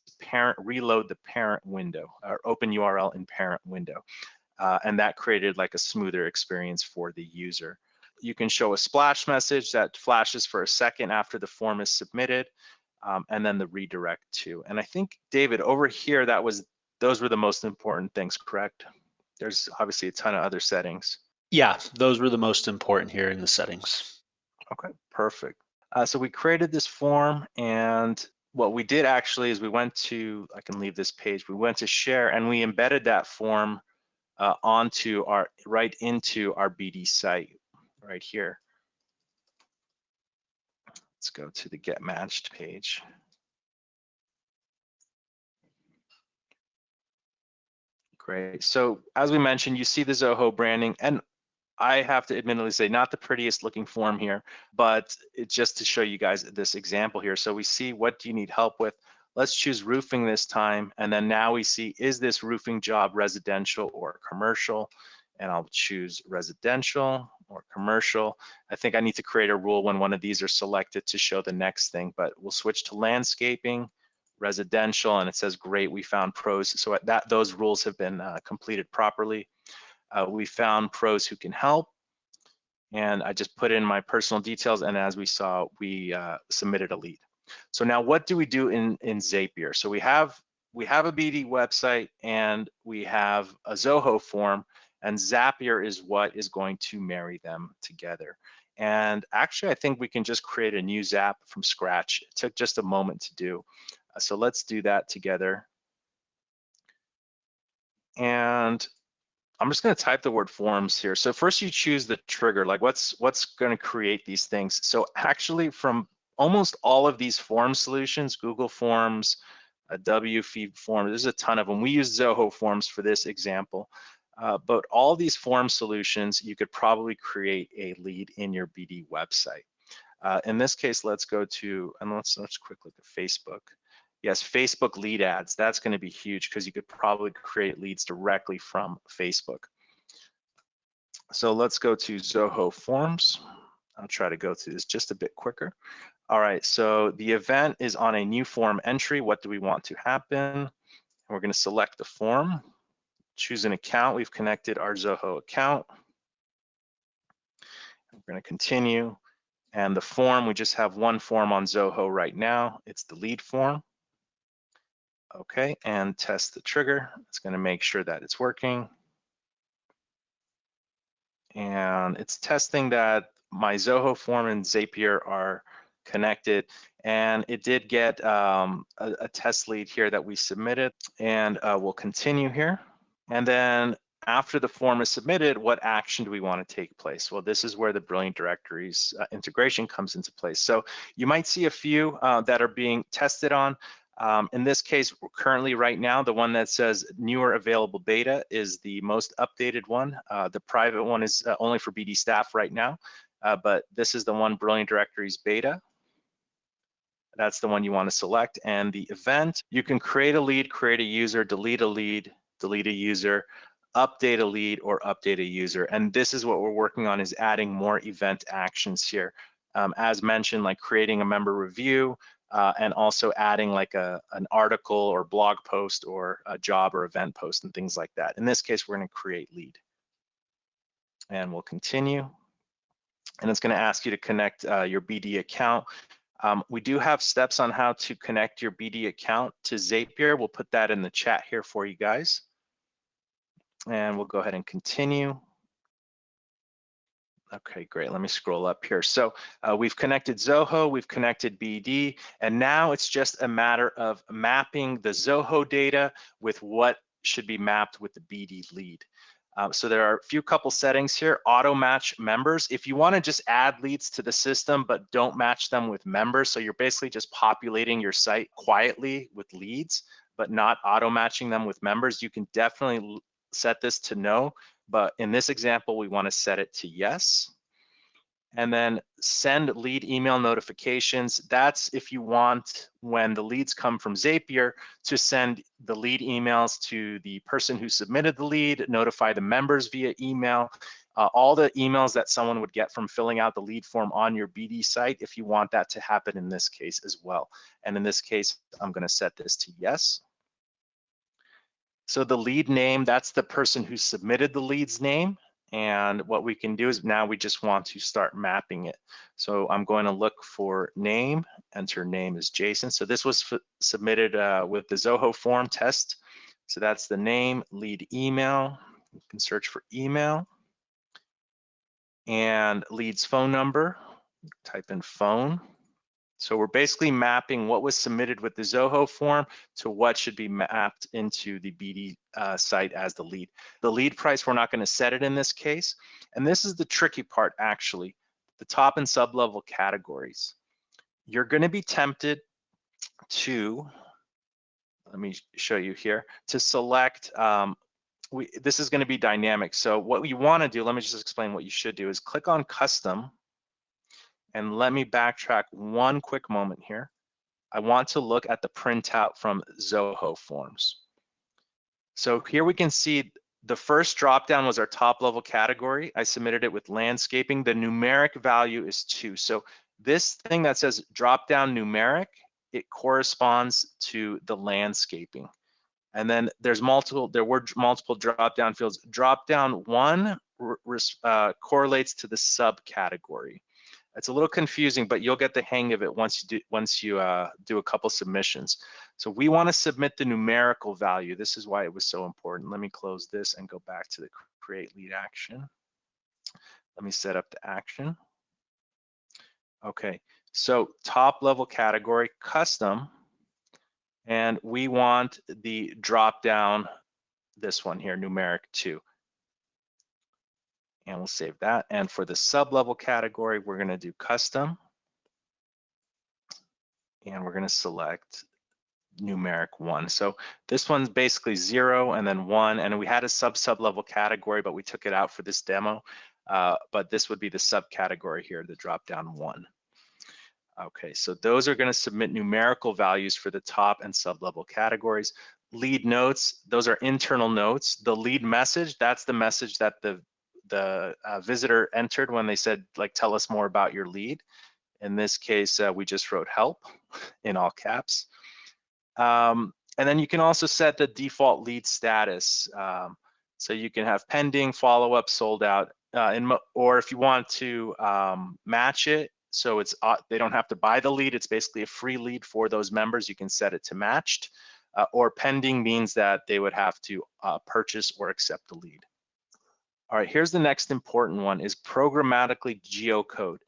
reload the parent window, or open URL in parent window. And that created like a smoother experience for the user. You can show a splash message that flashes for a second after the form is submitted, and then the redirect too. And I think, David, over here, those were the most important things, correct? There's obviously a ton of other settings. Yeah, those were the most important here in the settings. Okay, perfect. So we created this form, and what we did actually is we went to, I can leave this page, we went to share, and we embedded that form right into our BD site right here. Let's go to the Get Matched page. Great. So as we mentioned, you see the Zoho branding, and I have to admittedly say, not the prettiest looking form here, but it's just to show you guys this example here. So we see, what do you need help with? Let's choose roofing this time. And then now we see, is this roofing job residential or commercial? And I'll choose residential or commercial. I think I need to create a rule when one of these are selected to show the next thing, but we'll switch to landscaping, residential, and it says, great, we found pros. So those rules have been completed properly. We found pros who can help, and I just put in my personal details, and as we saw, we submitted a lead. So now what do we do in Zapier? So we have a BD website, and we have a Zoho form, and Zapier is what is going to marry them together. And actually, I think we can just create a new Zap from scratch. It took just a moment to do. So let's do that together. And I'm just going to type the word forms here. So first you choose the trigger, like what's going to create these things. So actually, from almost all of these form solutions, Google Forms, a WFeed form, there's a ton of them. We use Zoho Forms for this example. But all these form solutions, you could probably create a lead in your BD website. In this case, let's go to, and let's quick look at Facebook. Yes, Facebook lead ads, that's going to be huge because you could probably create leads directly from Facebook. So let's go to Zoho Forms. I'll try to go through this just a bit quicker. All right, so the event is on a new form entry. What do we want to happen? We're going to select the form, choose an account. We've connected our Zoho account. We're going to continue. And the form, we just have one form on Zoho right now. It's the lead form. Okay, and test the trigger. It's going to make sure that it's working. And it's testing that my Zoho form and Zapier are connected. And it did get a test lead here that we submitted. And we'll continue here. And then after the form is submitted, what action do we want to take place? Well, this is where the Brilliant Directories integration comes into place. So you might see a few that are being tested on. In this case, currently right now, the one that says newer available beta is the most updated one. The private one is only for BD staff right now, but this is the one, Brilliant Directories beta. That's the one you want to select. And the event, you can create a lead, create a user, delete a lead, delete a user, update a lead, or update a user. And this is what we're working on, is adding more event actions here. As mentioned, like creating a member review, and also adding like an article or blog post or a job or event post and things like that. In this case, we're going to create lead. And we'll continue. And it's going to ask you to connect your BD account. We do have steps on how to connect your BD account to Zapier. We'll put that in the chat here for you guys. And we'll go ahead and continue. Okay, great. Let me scroll up here. So we've connected Zoho, we've connected BD, and now it's just a matter of mapping the Zoho data with what should be mapped with the BD lead. So there are a couple settings here. Auto match members. If you want to just add leads to the system, but don't match them with members, so you're basically just populating your site quietly with leads, but not auto matching them with members, you can definitely set this to no. but in this example, we want to set it to yes. And then send lead email notifications. That's if you want, when the leads come from Zapier, to send the lead emails to the person who submitted the lead, notify the members via email, all the emails that someone would get from filling out the lead form on your BD site, if you want that to happen in this case as well. And in this case, I'm going to set this to yes. So the lead name, that's the person who submitted the lead's name. And what we can do is now we just want to start mapping it. So I'm going to look for name, enter name as Jason. So this was submitted with the Zoho form test. So that's the name, lead email. You can search for email. And lead's phone number, type in phone. So we're basically mapping what was submitted with the Zoho form to what should be mapped into the BD site as the lead. The lead price, we're not going to set it in this case. And this is the tricky part, actually, the top and sub-level categories. You're going to be tempted to, let me show you here, to select, this is going to be dynamic. So what you want to do, let me just explain what you should do, is click on custom. And let me backtrack one quick moment here. I want to look at the printout from Zoho Forms. So here we can see the first dropdown was our top level category. I submitted it with landscaping. The numeric value is 2. So this thing that says dropdown numeric, it corresponds to the landscaping. And then there were multiple dropdown fields. Dropdown 1 correlates to the subcategory. It's a little confusing, but you'll get the hang of it once you do a couple submissions. So we want to submit the numerical value. This is why it was so important. Let me close this and go back to the create lead action. Let me set up the action. Okay, so top level category, custom, and we want the drop down, this one here, numeric 2. And we'll save that. And for the sub-level category, we're going to do custom. And we're going to select numeric 1. So this one's basically 0 and then 1. And we had a sub-level category, but we took it out for this demo. But this would be the subcategory here, the drop-down 1. Okay, so those are going to submit numerical values for the top and sub-level categories. Lead notes, those are internal notes. The lead message, that's the message that the visitor entered when they said, like, tell us more about your lead. In this case, we just wrote help in all caps. And then you can also set the default lead status. So you can have pending, follow-up, sold out, or if you want to match it, so it's they don't have to buy the lead, it's basically a free lead for those members, you can set it to matched, or pending means that they would have to purchase or accept the lead. All right, here's the next important one, is programmatically geocode.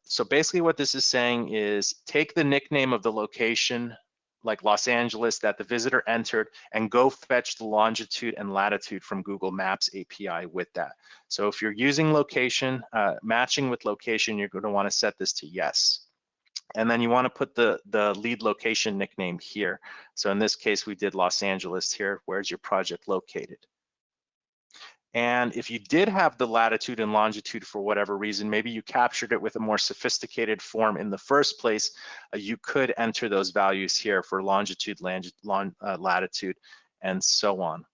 So basically what this is saying is take the nickname of the location, like Los Angeles, that the visitor entered, and go fetch the longitude and latitude from Google Maps API with that. So if you're using location, matching with location, you're going to want to set this to yes. And then you want to put the lead location nickname here. So in this case, we did Los Angeles here. Where's your project located? And if you did have the latitude and longitude for whatever reason, maybe you captured it with a more sophisticated form in the first place, you could enter those values here for longitude, latitude, and so on.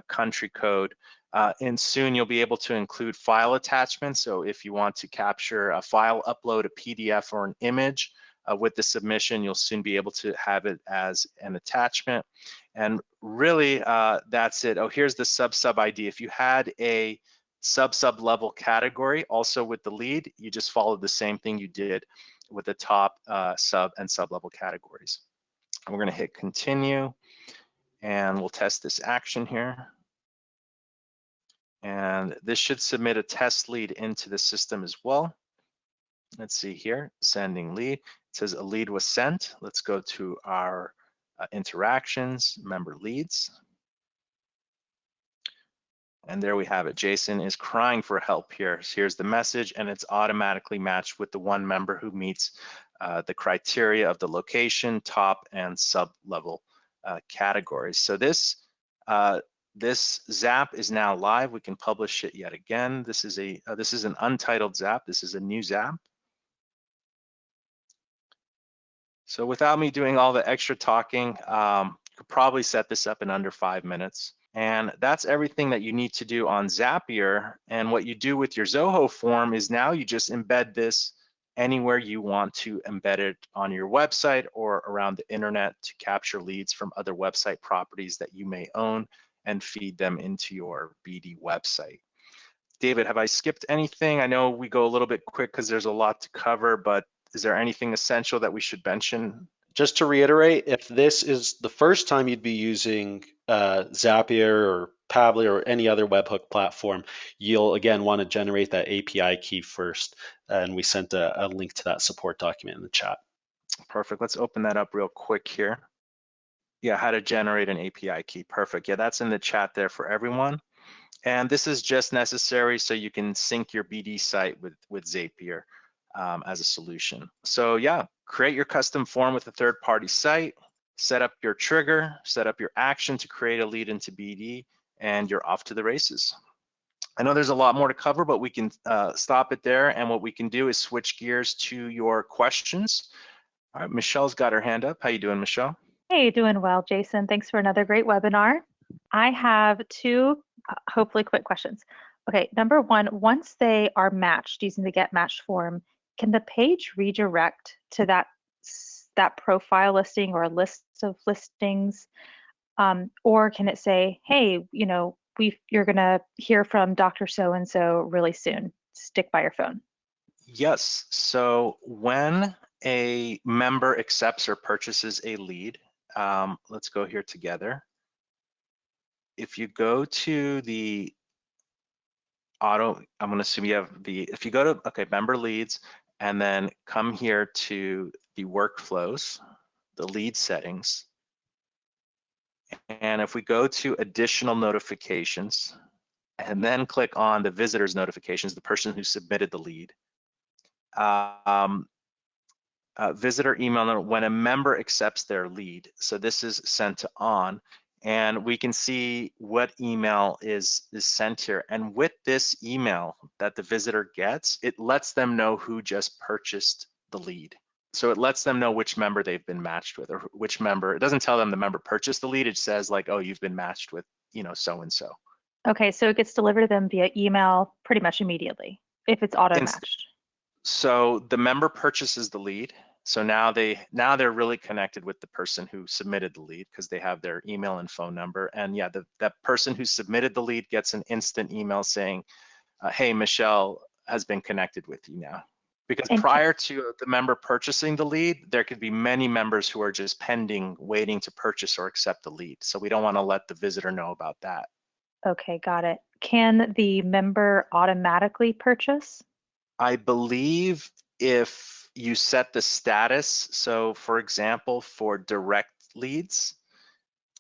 Country code. And soon you'll be able to include file attachments. So if you want to capture a file, upload a PDF or an image with the submission, you'll soon be able to have it as an attachment. And really, that's it. Oh, here's the sub ID. If you had a sub level category also with the lead, you just followed the same thing you did with the top sub and sub level categories. And we're going to hit continue, and we'll test this action here. And this should submit a test lead into the system as well. Let's see here, sending lead. It says a lead was sent. Let's go to our interactions, member leads. And there we have it. Jason is crying for help here. So here's the message, and it's automatically matched with the one member who meets the criteria of the location, top, and sub-level categories. So this This Zap is now live. We can publish it yet again. This is an untitled Zap. This is a new Zap. So without me doing all the extra talking, you could probably set this up in under 5 minutes. And that's everything that you need to do on Zapier. And what you do with your Zoho form is now you just embed this anywhere you want to embed it on your website or around the internet to capture leads from other website properties that you may own and feed them into your BD website. David, have I skipped anything? I know we go a little bit quick because there's a lot to cover, but is there anything essential that we should mention? Just to reiterate, if this is the first time you'd be using Zapier or Pabbly or any other webhook platform, you'll again want to generate that API key first. And we sent a link to that support document in the chat. Perfect. Let's open that up real quick here. Yeah, how to generate an API key. Perfect. Yeah, that's in the chat there for everyone. And this is just necessary so you can sync your BD site with Zapier as a solution. So yeah, create your custom form with a third-party site, set up your trigger, set up your action to create a lead into BD, and you're off to the races. I know there's a lot more to cover, but we can stop it there. And what we can do is switch gears to your questions. All right, Michelle's got her hand up. How you doing, Michelle? Hey, doing well, Jason. Thanks for another great webinar. I have two hopefully quick questions. Okay, number one, once they are matched using the get matched form, can the page redirect to that profile listing or a list of listings? Or can it say, hey, you're gonna hear from Dr. So-and-so really soon, stick by your phone? Yes, so when a member accepts or purchases a lead, let's go here together. If you go to the I'm gonna assume you have if you go to, member leads, and then come here to the workflows, the lead settings. And if we go to additional notifications, and then click on the visitor's notifications, the person who submitted the lead, visitor email when a member accepts their lead. So this is sent to on, and we can see what email is sent here. And with this email that the visitor gets, it lets them know who just purchased the lead. So it lets them know which member they've been matched with, or which member. It doesn't tell them the member purchased the lead. It says like, oh, you've been matched with, so-and-so. Okay, so it gets delivered to them via email pretty much immediately if it's auto matched. So the member purchases the lead. So now they're really connected with the person who submitted the lead because they have their email and phone number. And yeah, that person who submitted the lead gets an instant email saying, hey, Michelle has been connected with you now. Because prior to the member purchasing the lead, there could be many members who are just pending, waiting to purchase or accept the lead. So we don't want to let the visitor know about that. Okay, got it. Can the member automatically purchase? I believe if you set the status, so for example, for direct leads,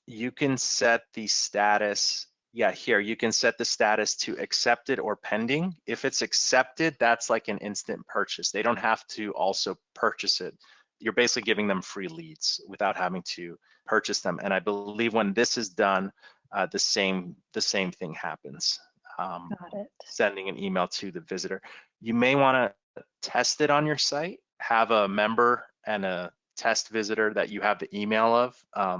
you can set the status, here, you can set the status to accepted or pending. If it's accepted, that's like an instant purchase. They don't have to also purchase it. You're basically giving them free leads without having to purchase them. And I believe when this is done, the same thing happens. Got it. Sending an email to the visitor. You may want to test it on your site, have a member and a test visitor that you have the email of,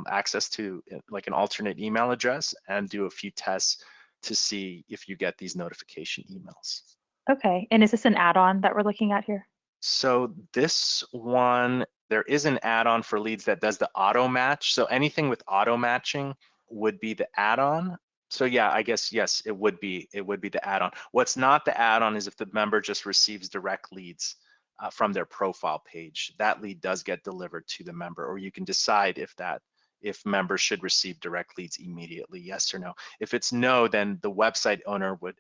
access to like an alternate email address, and do a few tests to see if you get these notification emails. Okay, and is this an add-on that we're looking at here? So this one, there is an add-on for leads that does the auto match. So anything with auto matching would be the add-on. So yeah, I guess, yes, it would be the add-on. What's not the add-on is if the member just receives direct leads from their profile page. That lead does get delivered to the member, or you can decide if members should receive direct leads immediately, yes or no. If it's no, then the website owner would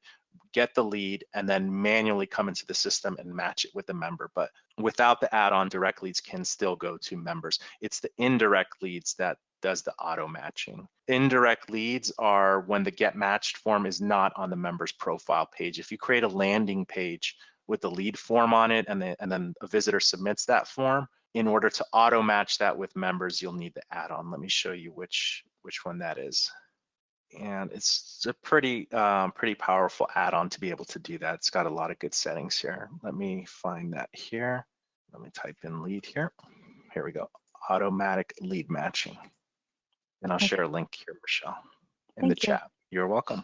get the lead and then manually come into the system and match it with the member. But without the add-on, direct leads can still go to members. It's the indirect leads that does the auto matching. Indirect leads are when the get matched form is not on the member's profile page. If you create a landing page with the lead form on it, and then a visitor submits that form, in order to auto match that with members, you'll need the add-on. Let me show you which one that is. And it's a pretty powerful add-on to be able to do that. It's got a lot of good settings here. Let me find that here. Let me type in lead here. Here we go. Automatic lead matching. And I'll share a link here, Michelle, in the chat. You're welcome.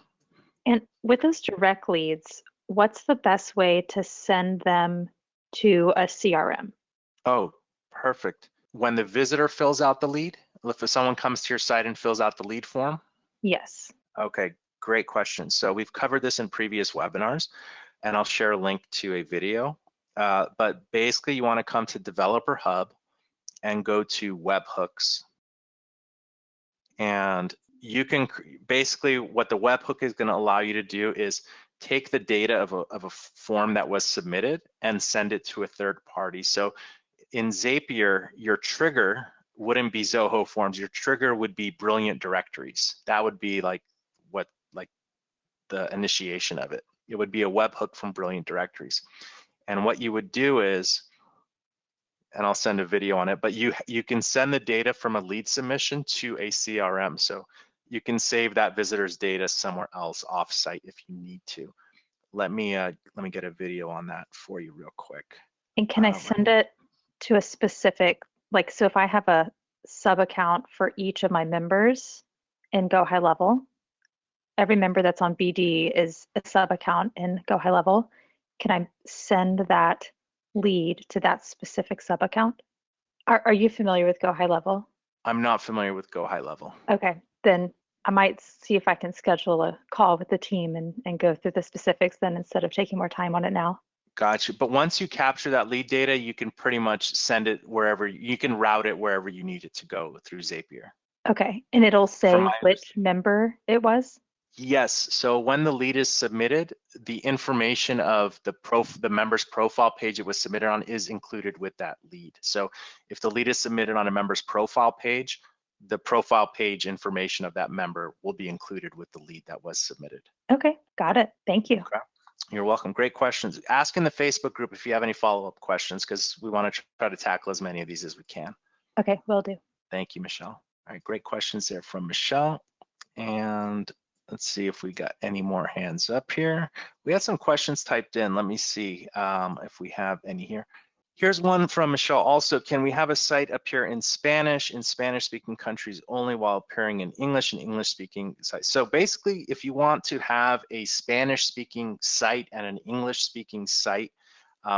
And with those direct leads, what's the best way to send them to a CRM? Oh, perfect. When the visitor fills out the lead, if someone comes to your site and fills out the lead form? Yes. Okay, great question. So we've covered this in previous webinars, and I'll share a link to a video. But basically, you want to come to Developer Hub and go to webhooks. And you can basically, what the webhook is going to allow you to do is take the data of a form that was submitted and send it to a third party. So in Zapier, your trigger wouldn't be Zoho forms. Your trigger would be Brilliant Directories. That would be like the initiation of it. It would be a webhook from Brilliant Directories. And what you would do is, and I'll send a video on it, but you can send the data from a lead submission to a CRM. So you can save that visitor's data somewhere else offsite if you need to. Let me get a video on that for you real quick. And can I send it to a specific, like, so if I have a sub account for each of my members in Go High Level, every member that's on BD is a sub account in Go High Level, can I send that lead to that specific sub account? Are you familiar with Go High Level? I'm not familiar with Go High Level. Okay, then I might see if I can schedule a call with the team and go through the specifics then instead of taking more time on it now. Gotcha. But once you capture that lead data, you can pretty much send it wherever, you can route it wherever you need it to go through Zapier. Okay, and it'll say which member it was? Yes, so when the lead is submitted, the information of the member's profile page it was submitted on is included with that lead. So if the lead is submitted on a member's profile page, the profile page information of that member will be included with the lead that was submitted. Okay, got it. Thank you. Okay. You're welcome. Great questions. Ask in the Facebook group if you have any follow-up questions, because we want to try to tackle as many of these as we can. Okay, will do. Thank you, Michelle. All right, great questions there from Michelle. And let's see if we got any more hands up here. We had some questions typed in. Let me see if we have any here. Here's one from Michelle also. Can we have a site appear in Spanish-speaking countries only while appearing in English and English-speaking sites? So basically, if you want to have a Spanish-speaking site and an English-speaking site,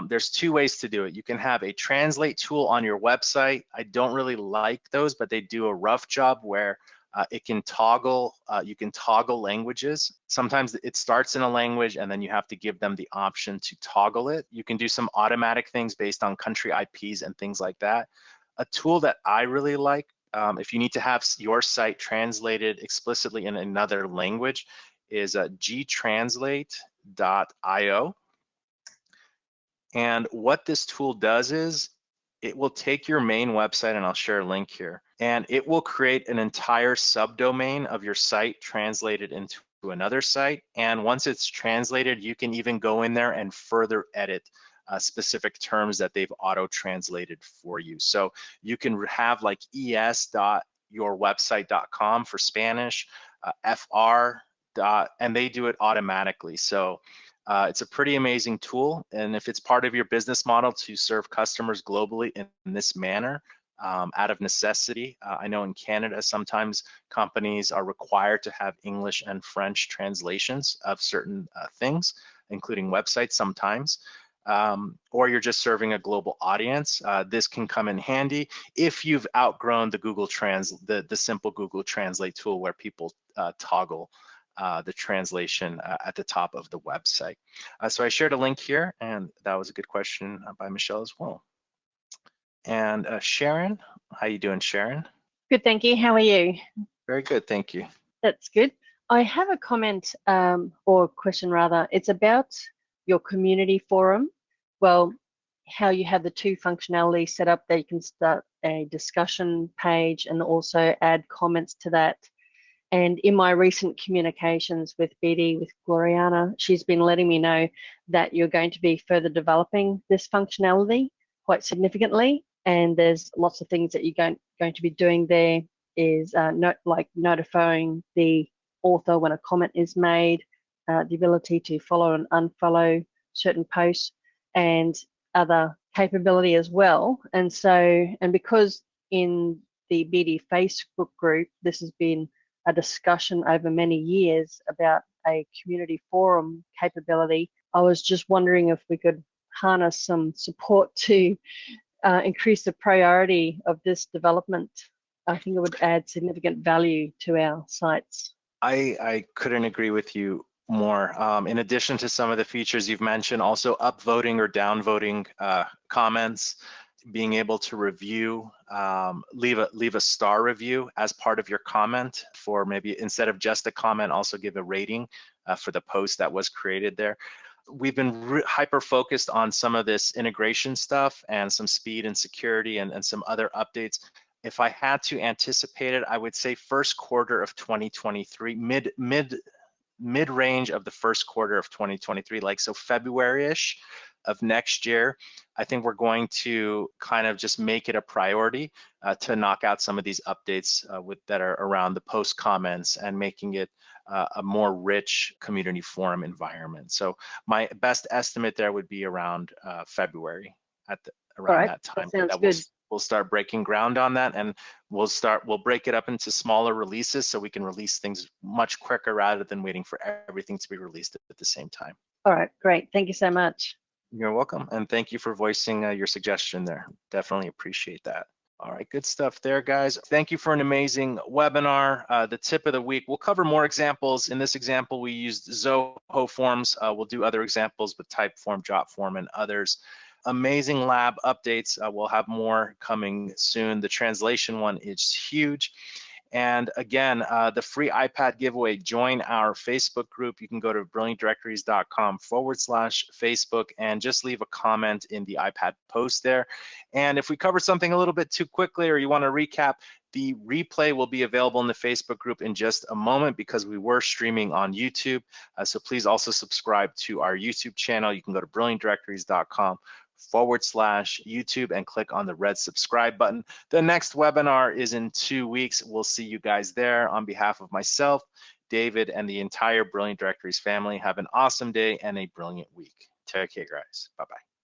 there's two ways to do it. You can have a translate tool on your website. I don't really like those, but they do a rough job where it can toggle, you can toggle languages. Sometimes it starts in a language and then you have to give them the option to toggle it. You can do some automatic things based on country IPs and things like that. A tool that I really like, if you need to have your site translated explicitly in another language, is gtranslate.io. And what this tool does is it will take your main website, and I'll share a link here, and it will create an entire subdomain of your site translated into another site. And once it's translated, you can even go in there and further edit specific terms that they've auto-translated for you. So you can have like es.yourwebsite.com for Spanish, fr. And they do it automatically. So it's a pretty amazing tool, and if it's part of your business model to serve customers globally in this manner, out of necessity, I know in Canada sometimes companies are required to have English and French translations of certain things, including websites sometimes, or you're just serving a global audience. This can come in handy if you've outgrown the the simple Google Translate tool where people toggle the translation at the top of the website. So I shared a link here, and that was a good question by Michelle as well. And Sharon, how you doing, Sharon? Good, thank you. How are you? Very good, thank you. That's good. I have a comment or question rather. It's about your community forum. Well, how you have the two functionalities set up that you can start a discussion page and also add comments to that. And in my recent communications with BD, with Gloriana, she's been letting me know that you're going to be further developing this functionality quite significantly. And there's lots of things that you're going to be doing there is like notifying the author when a comment is made, the ability to follow and unfollow certain posts, and other capability as well. And so, and because in the BD Facebook group, this has been a discussion over many years about a community forum capability, I was just wondering if we could harness some support to increase the priority of this development. I think it would add significant value to our sites. I couldn't agree with you more. In addition to some of the features you've mentioned, also upvoting or downvoting comments, being able to review, leave a star review as part of your comment, for maybe instead of just a comment, also give a rating for the post that was created there. We've been hyper focused on some of this integration stuff and some speed and security and some other updates. If I had to anticipate it, I would say first quarter of 2023, mid-range of the first quarter of 2023, like so February-ish of next year. I think we're going to kind of just make it a priority to knock out some of these updates that are around the post comments and making it a more rich community forum environment. So my best estimate there would be around February, around that time. That sounds good. We'll start breaking ground on that, and we'll break it up into smaller releases so we can release things much quicker rather than waiting for everything to be released at the same time. All right, great. Thank you so much. You're welcome, and thank you for voicing your suggestion there. Definitely appreciate that. All right, good stuff there, guys. Thank you for an amazing webinar. The tip of the week, we'll cover more examples. In this example, we used Zoho forms. We'll do other examples with Typeform, Jotform, and others. Amazing lab updates. We'll have more coming soon. The translation one is huge. And again, the free iPad giveaway, join our Facebook group. You can go to brilliantdirectories.com/Facebook and just leave a comment in the iPad post there. And if we cover something a little bit too quickly or you want to recap, the replay will be available in the Facebook group in just a moment because we were streaming on YouTube. So please also subscribe to our YouTube channel. You can go to brilliantdirectories.com/YouTube and click on the red subscribe button. The next webinar is in 2 weeks. We'll see you guys there. On behalf of myself, David, and the entire Brilliant Directories family, have an awesome day and a brilliant week. Take care, guys. Bye-bye.